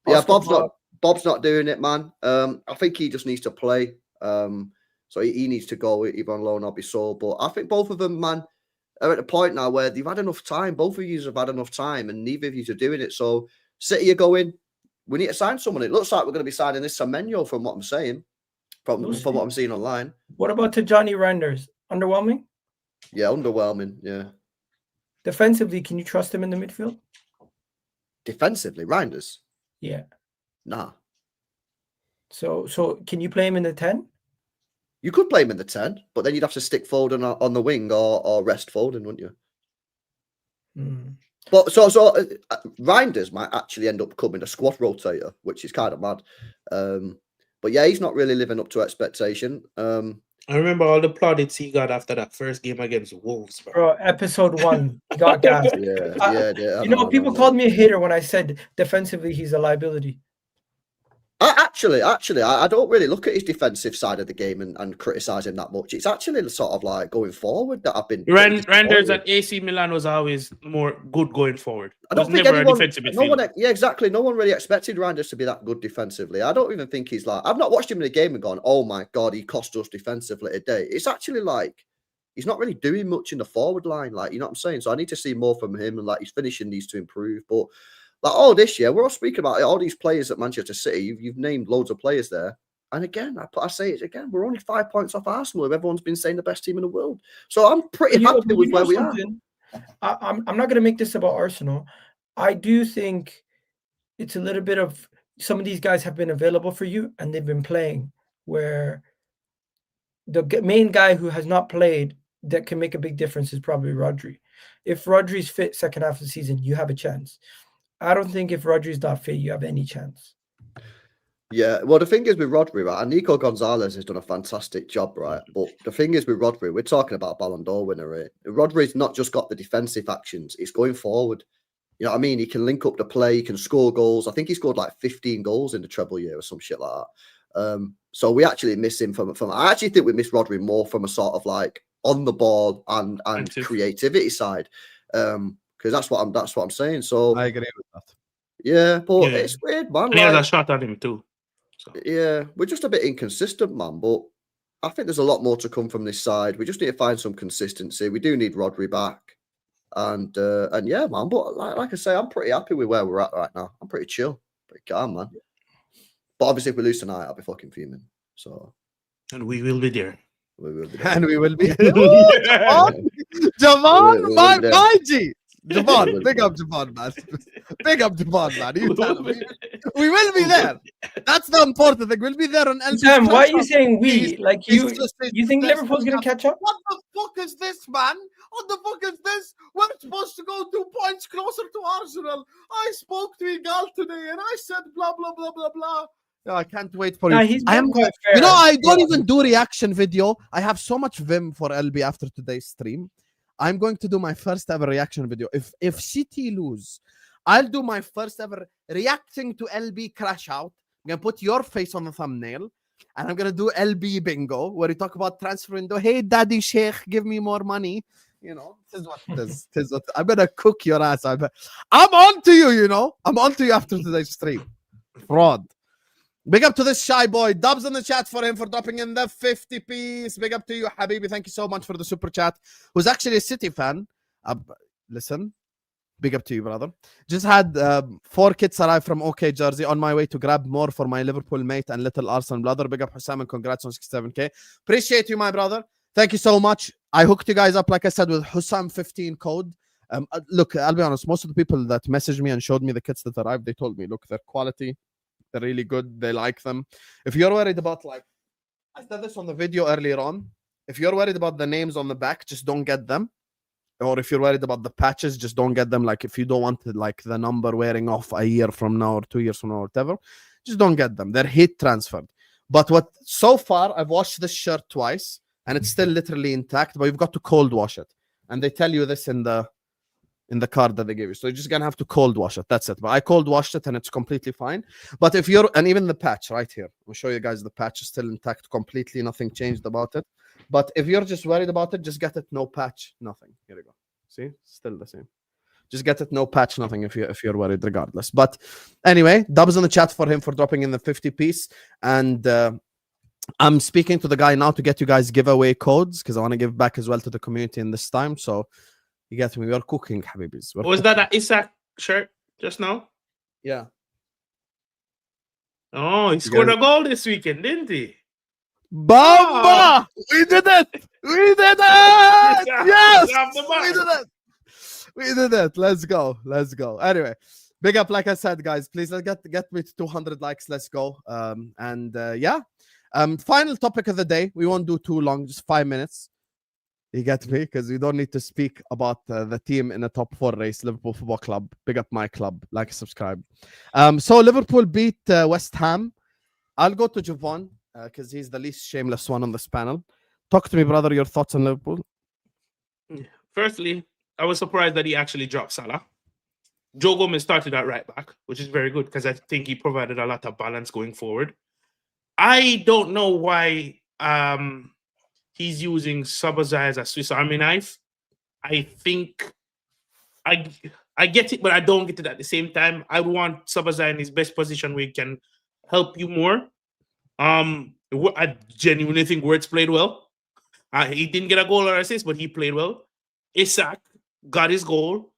Yeah, Bob's not doing it, man. I think he just needs to play. So he needs to go either on loan or be sold. But I think both of them, man, are at a point now where they've had enough time. Both of you have had enough time, and neither of you are doing it. So City are going, we need to sign someone. It looks like we're going to be signing this Semenyo from what I'm saying. from We'll what see. I'm seeing online. What about to Johnny Reinders? Underwhelming? Yeah, underwhelming. Yeah. Defensively, can you trust him in the midfield? Defensively, Reinders? Yeah. Nah. So can you play him in the 10? You could play him in the 10, but then you'd have to stick Foden on the wing or rest Foden, wouldn't you? Hmm. But Reinders might actually end up becoming a squad rotator, which is kind of mad. But yeah, he's not really living up to expectation. I remember all the plaudits he got after that first game against Wolves, bro. Bro, episode 1, he got gassed. Yeah. You know, people called me a hater when I said defensively he's a liability. Actually, I don't really look at his defensive side of the game and criticize him that much. It's actually sort of like going forward that I've been. Reinders at AC Milan was always more good going forward. I don't think never anyone, a defensive no one, midfielder. yeah, exactly. No one really expected Reinders to be that good defensively. I don't even think he's like. I've not watched him in a game and gone, "Oh my god, he cost us defensively today." It's actually like he's not really doing much in the forward line. Like, you know what I'm saying? So I need to see more from him, and like his finishing needs to improve. But like all this year, we're all speaking about all these players at Manchester City. You've named loads of players there. And again, I say it again, we're only 5 points off Arsenal, who everyone's been saying the best team in the world. So I'm pretty happy with where we are. I'm not going to make this about Arsenal. I do think it's a little bit of some of these guys have been available for you and they've been playing, where the main guy who has not played that can make a big difference is probably Rodri. If Rodri's fit second half of the season, you have a chance. I don't think if Rodri's not fit, you have any chance. Yeah, well, the thing is with Rodri, right, and Nico Gonzalez has done a fantastic job, right? But the thing is with Rodri, we're talking about Ballon d'Or winner, right? Rodri's not just got the defensive actions, it's going forward. You know what I mean? He can link up the play, he can score goals. I think he scored like 15 goals in the treble year or some shit like that. So we actually miss him from I actually think we miss Rodri more from a sort of like on the ball and creativity side. Because that's what I'm saying. So I agree with that. Yeah, but it's weird, man. And he has a shot at him too. So. Yeah, we're just a bit inconsistent, man. But I think there's a lot more to come from this side. We just need to find some consistency. We do need Rodri back, and yeah, man. But like I say, I'm pretty happy with where we're at right now. I'm pretty chill, pretty calm, man. But obviously, if we lose tonight, I'll be fucking fuming. So, and we will be there. We will be there. And we will be. Javon, my G. Javon, big up Javon, man. Big up Javon, man. You tell him. We will be there. That's the important thing. We'll be there on LB. Sam, why are you saying we? Like you think Liverpool's going to catch up? What the fuck is this, man? What the fuck is this? We're supposed to go 2 points closer to Arsenal. I spoke to Igal today and I said blah, blah, blah, blah, blah. No, I can't wait for you. I am quite fair. You know, I don't even do reaction video. I have so much vim for LB after today's stream. I'm going to do my first ever reaction video. If City lose, I'll do my first ever reacting to LB crash out. I'm going to put your face on the thumbnail. And I'm going to do LB bingo, where you talk about transfer window. Hey, Daddy Sheikh, give me more money. You know, this is what it is. This is what, I'm going to cook your ass. I'm on to you, you know. I'm on to you after today's stream. Fraud. Big up to this shy boy. Dubs in the chat for him for dropping in the 50 piece. Big up to you, Habibi. Thank you so much for the super chat. Who's actually a City fan. Listen, big up to you, brother. Just had 4 kits arrive from OK Jersey on my way to grab more for my Liverpool mate and little Arsenal brother. Big up Hussam and congrats on 67K. Appreciate you, my brother. Thank you so much. I hooked you guys up, like I said, with Hussam 15 code. Look, I'll be honest. Most of the people that messaged me and showed me the kits that arrived, they told me, look, they're quality. They're really good. They like them. If you're worried about, like, I said this on the video earlier on. If you're worried about the names on the back, just don't get them. Or if you're worried about the patches, just don't get them. Like, if you don't want like the number wearing off a year from now or 2 years from now or whatever, just don't get them. They're heat transferred. But so far, I've washed this shirt twice and it's still literally intact, but you've got to cold wash it. And they tell you this in the card that they give you. So you're just going to have to cold wash it. That's it. But I cold washed it and it's completely fine. But if you're, and even the patch right here, I'll show you guys the patch is still intact completely. Nothing changed about it. But if you're just worried about it, just get it no patch, nothing. Here we go. See? Still the same. Just get it no patch, nothing if you're worried regardless. But anyway, Dubs in the chat for him for dropping in the 50 piece. And I'm speaking to the guy now to get you guys giveaway codes because I want to give back as well to the community in this time. So you get me. We're cooking, Habibis. Was that an Isak shirt just now? Yeah. Oh, he scored a goal this weekend, didn't he? Bamba! We did it! We did it! Yes! Grab the We bar. did it! We did it. Let's go. Let's go. Anyway, big up, like I said, guys. Please let's get me to 200 likes. Let's go. Yeah. Final topic of the day. We won't do too long, just 5 minutes. You get me? Because we don't need to speak about the team in the top 4 race, Liverpool Football Club. Big up my club. Like, subscribe. So Liverpool beat West Ham. I'll go to Javon because he's the least shameless one on this panel. Talk to me, brother. Your thoughts on Liverpool? Firstly, I was surprised that he actually dropped Salah. Joe Gomez started at right back, which is very good because I think he provided a lot of balance going forward. I don't know why he's using Sabazai as a Swiss Army knife. I think I get it, but I don't get it at the same time. I want Sabazai in his best position where he can help you more. I genuinely think Wirtz played well. He didn't get a goal or assist, but he played well. Isak got his goal.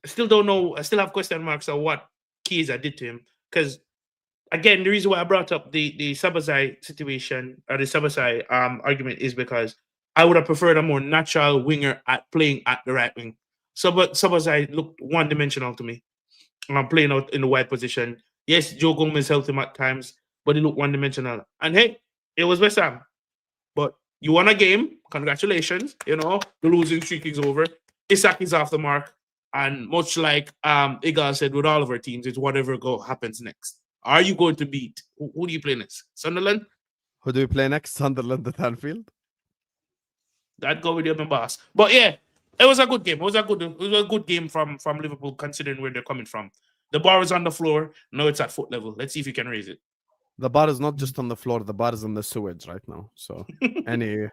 Still don't know. I still have question marks on what Chiesa did to him. Because again, the reason why I brought up the Sabazai situation or the Sabazai argument is because I would have preferred a more natural winger at playing at the right wing. Sabazai looked one-dimensional to me. Playing out in the wide position. Yes, Joe Gomez helped him at times, but he looked one-dimensional. And hey, it was West Ham. But you won a game. Congratulations. You know, the losing streak is over. Isak is off the mark. And much like Igal said with all of our teams, it's whatever happens next. Are you going to beat? Who do you play next? Sunderland? Who do we play next? Sunderland at Anfield? I'd go with your boss. But yeah, it was a good game. It was a good game from Liverpool, considering where they're coming from. The bar is on the floor. Now it's at foot level. Let's see if you can raise it. The bar is not just on the floor. The bar is on the sewage right now. So any No,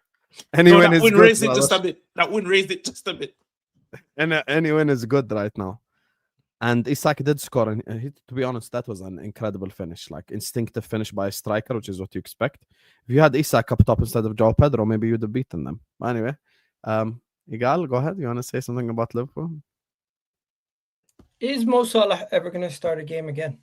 win that is win good. raised it brother. just a bit. That win raised it just a bit. Any win is good right now. And Isak did score. And to be honest, that was an incredible finish. Like instinctive finish by a striker, which is what you expect. If you had Isak up top instead of Joao Pedro, maybe you'd have beaten them. But anyway, Igal, go ahead. You want to say something about Liverpool? Is Mo Salah ever going to start a game again?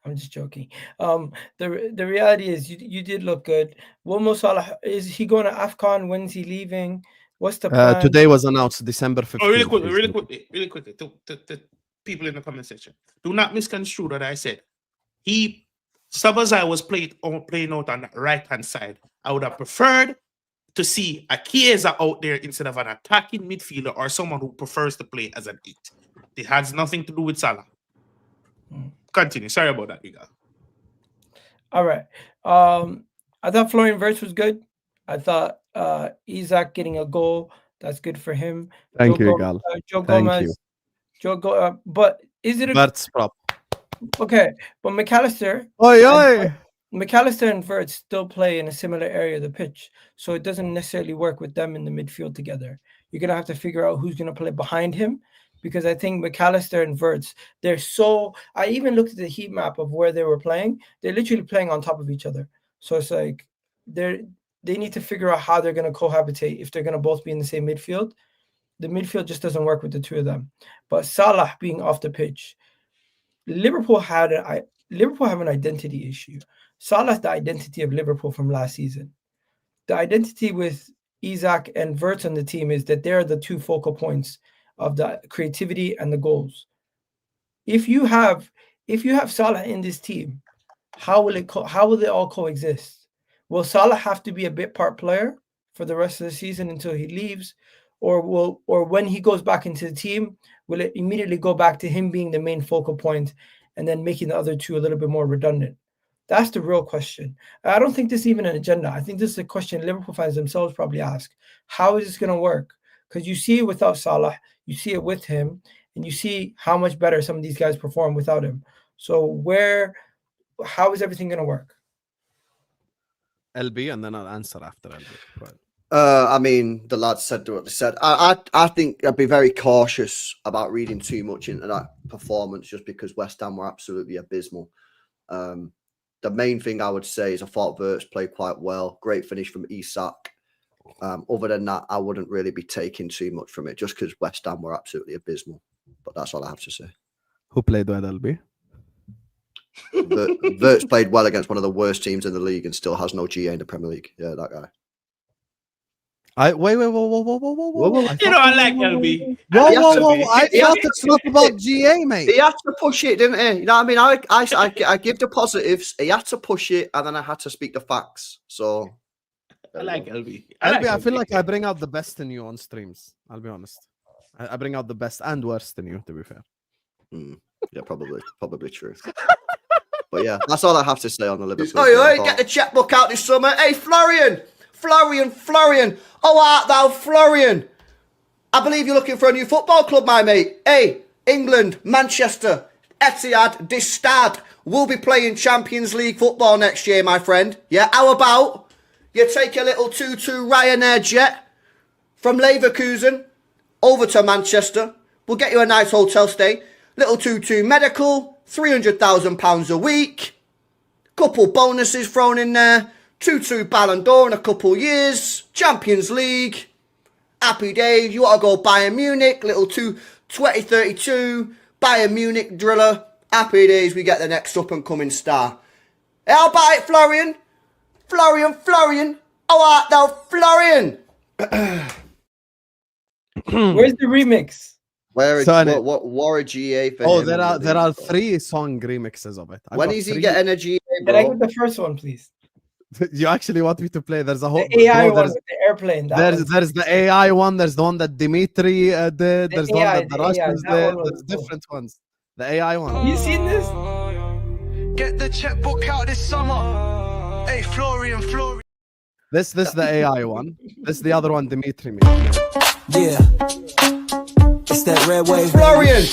I'm just joking. The reality is you did look good. Will Mo Salah, is he going to AFCON? When's he leaving? What's the plan? Today was announced December 15th. Oh, really quickly. To people in the comment section, do not misconstrue that I said Sabazai was playing out on the right-hand side. I would have preferred to see a Chiesa out there instead of an attacking midfielder or someone who prefers to play as an 8. It has nothing to do with Salah. Continue. Sorry about that, Igal. All right. I thought Florian Wirtz was good. I thought Isak getting a goal, that's good for him. Thank you, Igal. Joe Thank Gomez. But is it That's prop. okay? But McAllister. Oi. McAllister and Wirtz still play in a similar area of the pitch, so it doesn't necessarily work with them in the midfield together. You're gonna have to figure out who's gonna play behind him, because I think McAllister and Wirtz, they're so. I even looked at the heat map of where they were playing. They're literally playing on top of each other. So it's like they need to figure out how they're gonna cohabitate if they're gonna both be in the same midfield. The midfield just doesn't work with the two of them. But Salah being off the pitch, Liverpool have an identity issue. Salah's the identity of Liverpool from last season. The identity with Isak and Wirtz on the team is that they're the two focal points of the creativity and the goals. If you have Salah in this team, how will they all coexist? Will Salah have to be a bit part player for the rest of the season until he leaves, or when he goes back into the team, will it immediately go back to him being the main focal point and then making the other two a little bit more redundant? That's the real question. I don't think this is even an agenda. I think this is a question Liverpool fans themselves probably ask. How is this going to work? Because you see it without Salah, you see it with him, and you see how much better some of these guys perform without him. So how is everything going to work? LB, and then I'll answer after LB. Right. I mean, the lads said what they said. I think I'd be very cautious about reading too much into that performance just because West Ham were absolutely abysmal. The main thing I would say is I thought Wirtz played quite well. Great finish from Isak. Other than that, I wouldn't really be taking too much from it just because West Ham were absolutely abysmal. But that's all I have to say. Who played with LB? Vert's played well against one of the worst teams in the league and still has no GA in the Premier League. Yeah, that guy. Whoa. You know, I like LB. Whoa. I He has thought it's not about GA, mate. He had to push it, didn't he? You know what I mean? I give the positives. He had to push it, and then I had to speak the facts. So I like LB. I feel like I bring out the best in you on streams. I'll be honest. I bring out the best and worst in you, to be fair. Yeah, probably true. But yeah, that's all I have to say on the Liverpool. Oh, get the checkbook out this summer. Hey, Florian. Oh, art thou Florian? I believe you're looking for a new football club, my mate. Hey, England, Manchester, Etihad, this stad will be playing Champions League football next year, my friend. Yeah, how about you take a little 2-2 Ryanair jet from Leverkusen over to Manchester. We'll get you a nice hotel stay. Little 2-2 medical, £300,000 a week. Couple bonuses thrown in there. 2-2 Ballon d'Or in a couple years. Champions League. Happy days. You want to go Bayern Munich. Little 2032 Bayern Munich driller. Happy days. We get the next up and coming star. How about it, Florian? Florian. Oh, art thou Florian? Where's the remix? What a GA for him? There are 3 song remixes of it. When is he getting a GA, Can I bro? get the first one, please? You actually want me to play? There's a whole The AI bro, one with the airplane. there's the AI one. There's the one that Dimitri did. There's the one that the Russians did. There's different ones. The AI one. You seen this? Get the checkbook out this summer. Hey, Florian. This the AI one. This the other one. Dimitri made. Yeah, it's that red wave. Florian.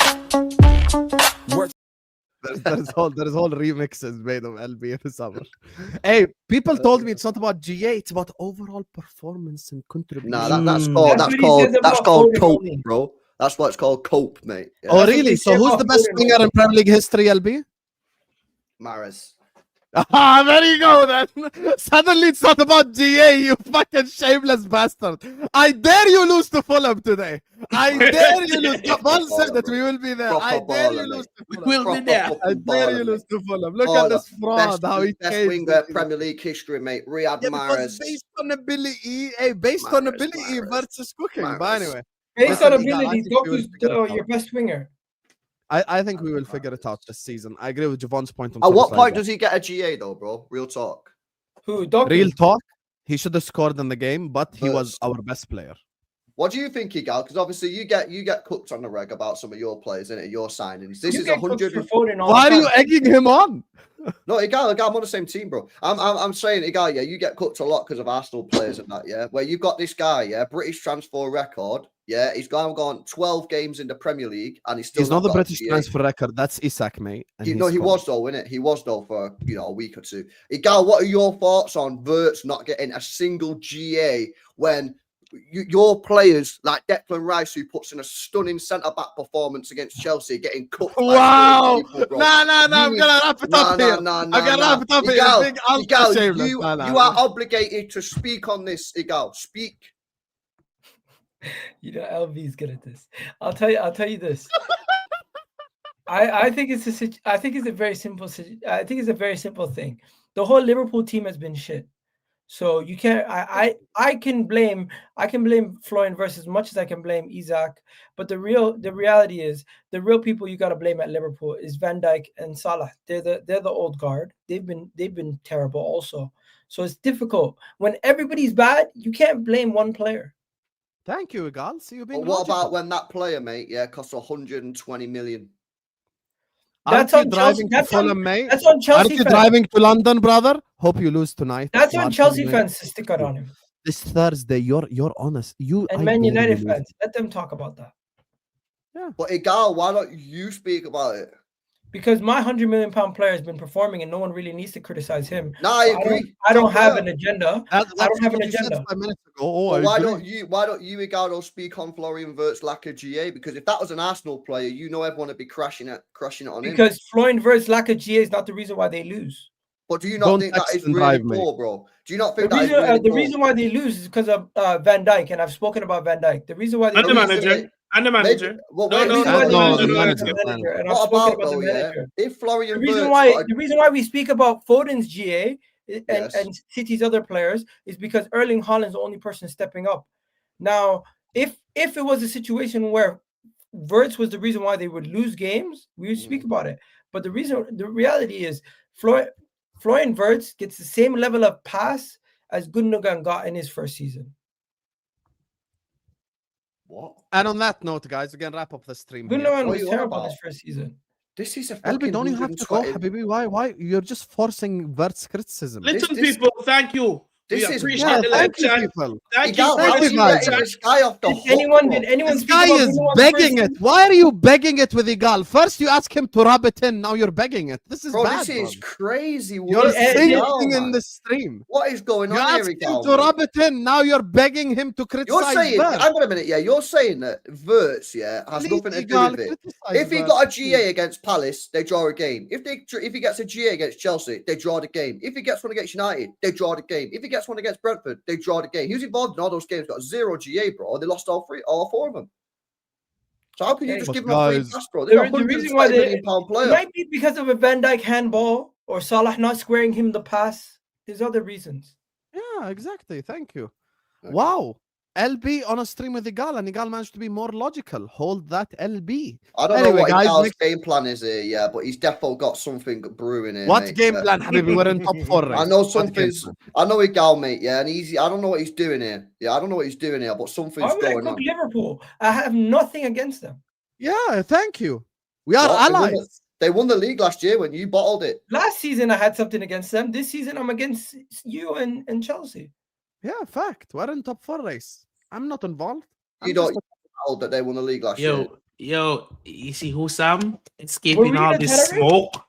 There's whole remixes made of LB in the summer. Hey, people told me it's not about GA, it's about overall performance and contribution. Nah, that's That's what he says about called Foden cope, only. bro. That's what it's called, cope, mate. Yeah. Oh, That's what really? they So say who's about the best Foden winger in Premier League history, LB? Mahrez. Ah, there you go then. Suddenly it's not about GA, you fucking shameless bastard. I dare you lose to Fulham today. I dare you lose. Javon said that we will be there. I dare you lose to Fulham. We'll be there. I dare you lose to Fulham. Look at this fraud. How he best changed winger it. Premier League history, mate. Riyad Yeah, because Mahrez. based on ability, based on Mahrez, ability Mahrez, versus cooking. But Mahrez. anyway, Based Listen, on Igal, I ability, think we will Doku's figure it out. your best winger. I think we will figure it out this season. I agree with Javon's point on At what Solskjaer. point does he get a GA though, bro? Real talk. Who? Doku? Real talk, he should have scored in the game, but he was First. our best player. What do you think, Igal? Because obviously you get cooked on the reg about some of your players, innit? Your signings. This You is get cooked 100. for Foden all Why are the you time. egging him on? No, Igal, I'm on the same team, bro. I'm saying, Igal, yeah, you get cooked a lot because of Arsenal players and that, yeah. Where you've got this guy, yeah, British transfer record, yeah. He's gone 12 games in the Premier League, and he's still He's not the got a British GA. transfer record. That's Isak, mate. And He he was though, innit? He was though for a week or two. Igal, what are your thoughts on Verts not getting a single GA when your players like Declan Rice, who puts in a stunning centre back performance against Chelsea, getting cooked? Wow! People, bro. No, I'm gonna wrap it up here. I'm gonna wrap it up here. Big ultra shameless. You are obligated to speak on this, Igal. Speak. You know, LV's good at this. I'll tell you this. I think it's a very simple thing. The whole Liverpool team has been shit. So you can't. I can blame Florian Wirtz as much as I can blame Isak. But the reality is the real people you got to blame at Liverpool is Van Dijk and Salah. They're the old guard. They've been terrible also. So it's difficult when everybody's bad. You can't blame one player. Thank you, Igal. See you being. But what logical. about when that player, mate? Yeah, costs 120 million. That's Aren't on you Chelsea. driving to Fulham, mate? That's on Aren't Chelsea you fans. driving to London, brother? Hope you lose tonight. That's on Martin, Chelsea mate. fans to stick out on him. This Thursday, you're honest. And I Man dare United you. fans, let them talk about that. But Igal, why don't you speak about it? Because my £100 million player has been performing and no one really needs to criticize him. No, I So agree. I don't have Yeah. an agenda. That's I don't have an what you said agenda. 5 minutes ago. Oh, But I why agree. don't you, Igaldo, speak on Florian Wirtz lack of GA? Because if that was an Arsenal player, you know everyone would be crashing it on him. Because Florian Wirtz lack of GA is not the reason why they lose. But do you not Don't think that text is and really drive, mate. poor, bro? Do you not The think that is reason, really the poor? reason why they lose is because of Van Dijk, and I've spoken about Van Dijk. The reason why they And the lose, manager. And the manager. Well, No, wait, no, leave no, it no, alone. no, no, Manager, no. manager, and I've What spoken about about the though? Yeah, manager. if Florian The reason Wirtz why got a- the reason why we speak about Foden's GA and, Yes. and City's other players is because Erling Haaland's the only person stepping up. Now, if it was a situation where Wirtz was the reason why they would lose games, we would speak about it. But the reality is Florian Wirtz gets the same level of pass as Gundogan got in his first season. What? And on that note, guys, we can wrap up the stream here. Gundogan What was are you on terrible about? his first season. This is a Elby, fucking don't you have to go, 120 Habibi? Why? You're just forcing Vert's criticism. Listen, This- people, thank you. This We is appreciate Yeah, the thank live you, chat. people. Thank you Igal, for how Thank are you, the you guys. letting this guy off the Did hook, anyone bro? speak This guy about is Gundogan's begging first it. Why are you begging it with Igal? First, you ask him to rub it in. Now you're begging it. This is Bro, bad. this is bro. crazy. You're work, singing Igal, in man. the stream. What is going You on here, asked him Igal, to mate? rub it in. Now you're begging him to You're criticize saying, Vert. hang on a minute, yeah, you're saying that Wirtz, yeah, has Please, nothing to do Igal, with it. criticize If he Vert, got a please. GA against Palace, they draw a game. If he gets a GA against Chelsea, they draw the game. If he gets one against United, they draw the game. If he gets one against Brentford, they draw the game. He was involved in all those games, got 0 GA, bro. They lost all 4 of them. So how can you Hey, just but give him a free guys, pass, bro? They're The reason why £120 million it player. might be because of a Van Dijk handball or Salah not squaring him the pass. There's other reasons. Yeah, exactly. Thank you. Okay. Wow. LB on a stream with Igal, and Igal managed to be more logical. Hold that, LB. I don't Anyway, know what guys, Igal's next- game plan is here, yeah, but he's definitely got something brewing here. What mate, game yeah. plan, Habibi? We're in top 4 race. I know What game something's. plan? I know Igal, mate. Yeah, and I don't know what he's doing here. Yeah, I don't know what he's doing here, but something's Why would I going cook on. Liverpool? I have nothing against them. Yeah, thank you. We are What? allies. They won the league last year when you bottled it. Last season I had something against them. This season I'm against you and Chelsea. Yeah, fact. We're in top 4 race. I'm not involved. You I'm don't just bottled that they won the league last year. Yo, you see who Sam Were escaping we all the this terrorists? smoke?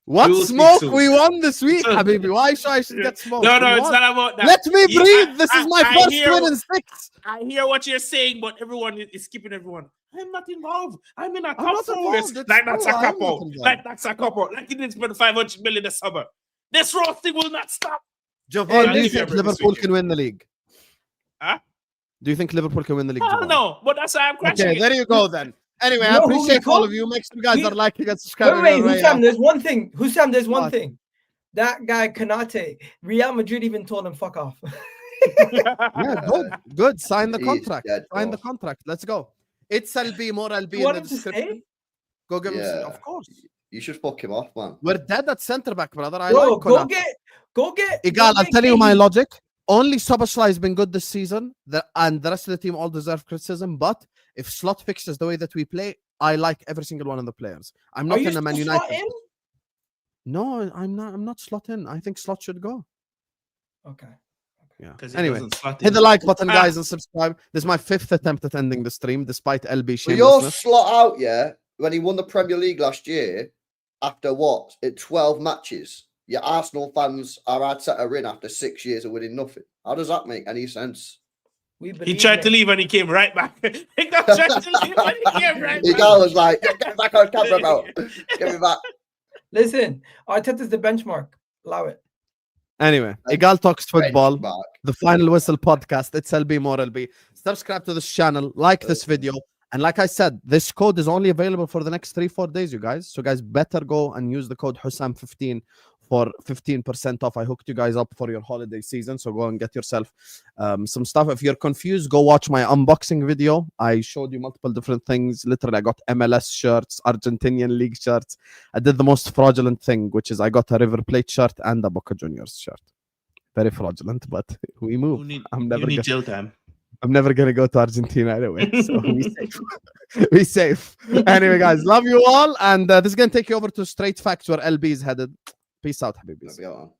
What We will speak smoke soon. we won this week, Habibi? Why should I get smoked? No, We it's won. not about that. Let me You- breathe. This is my I first hear- win in 6. I hear what you're saying, but everyone is skipping everyone. I'm not involved. I'm in a I'm top not 4 involved. race. It's Like true, that's a I'm not couple. involved. Like that's a couple. Like you didn't spend 500 million this summer. This roasting will not stop. Javon, Hey, do you listen, think this Liverpool weekend. can win the league? Huh? Do you think Liverpool can win the league? I don't Javon? know, but that's why I'm crashing Okay, it. there you go then. Anyway, You I know who we appreciate all call- of you. Make sure you guys we- are liking and subscribing. Wait, on Hussam, Raya. there's one thing. Hussam, there's one What? thing. That guy Kanate, Real Madrid even told him fuck off. Yeah, good. Sign the He's contract. dead, Sign bro. the contract. Let's go. It's LB, more LB You in want the him to description. stay? Go give him. Yeah. Of course. You should fuck him off, man. We're dead at centre back, brother. I Bro, like go Konate. get. Igal, go I'll get tell you my Kane. logic. Only Szoboszlai has been good this season, and the rest of the team all deserve criticism. But if Slot fixes the way that we play, I like every single one of the players. I'm Are not you in a Man still United. slot in? No, I'm not. I'm not Slot in. I think Slot should go. Okay. Yeah. 'Cause he Anyway, doesn't slot hit in. the like button, guys, and subscribe. This is my 5th attempt at ending the stream, despite LB But your shamelessness. slot out, yeah, when he won the Premier League last year, after what? 12 matches. Your Arsenal fans are Arteta in after 6 years of winning nothing. How does that make any sense? We He believe tried to in it. leave and he came right back. He got tried to leave and he came right The back. guy was like, get back on camera, bro. Get me back. Listen, Arteta's the benchmark. Allow it. Anyway, Igal talks football. Benchmark. The Final Whistle podcast. It's LB more LB. Subscribe to this channel, like this video, and like I said, this code is only available for the next 3-4 days, you guys. So guys, better go and use the code Hussam15 for 15% off. I hooked you guys up for your holiday season, so go and get yourself some stuff. If you're confused, go watch my unboxing video. I showed you multiple different things. Literally, I got MLS shirts, Argentinian league shirts. I did the most fraudulent thing, which is I got a River Plate shirt and a Boca Juniors shirt. Very fraudulent, but we move. I'm never need gonna, jail time. I'm never gonna go to Argentina anyway. So we safe. We safe. Anyway, guys, love you all, and this is gonna take you over to Straight Facts where LB is headed. Peace out, Habibis. There we go.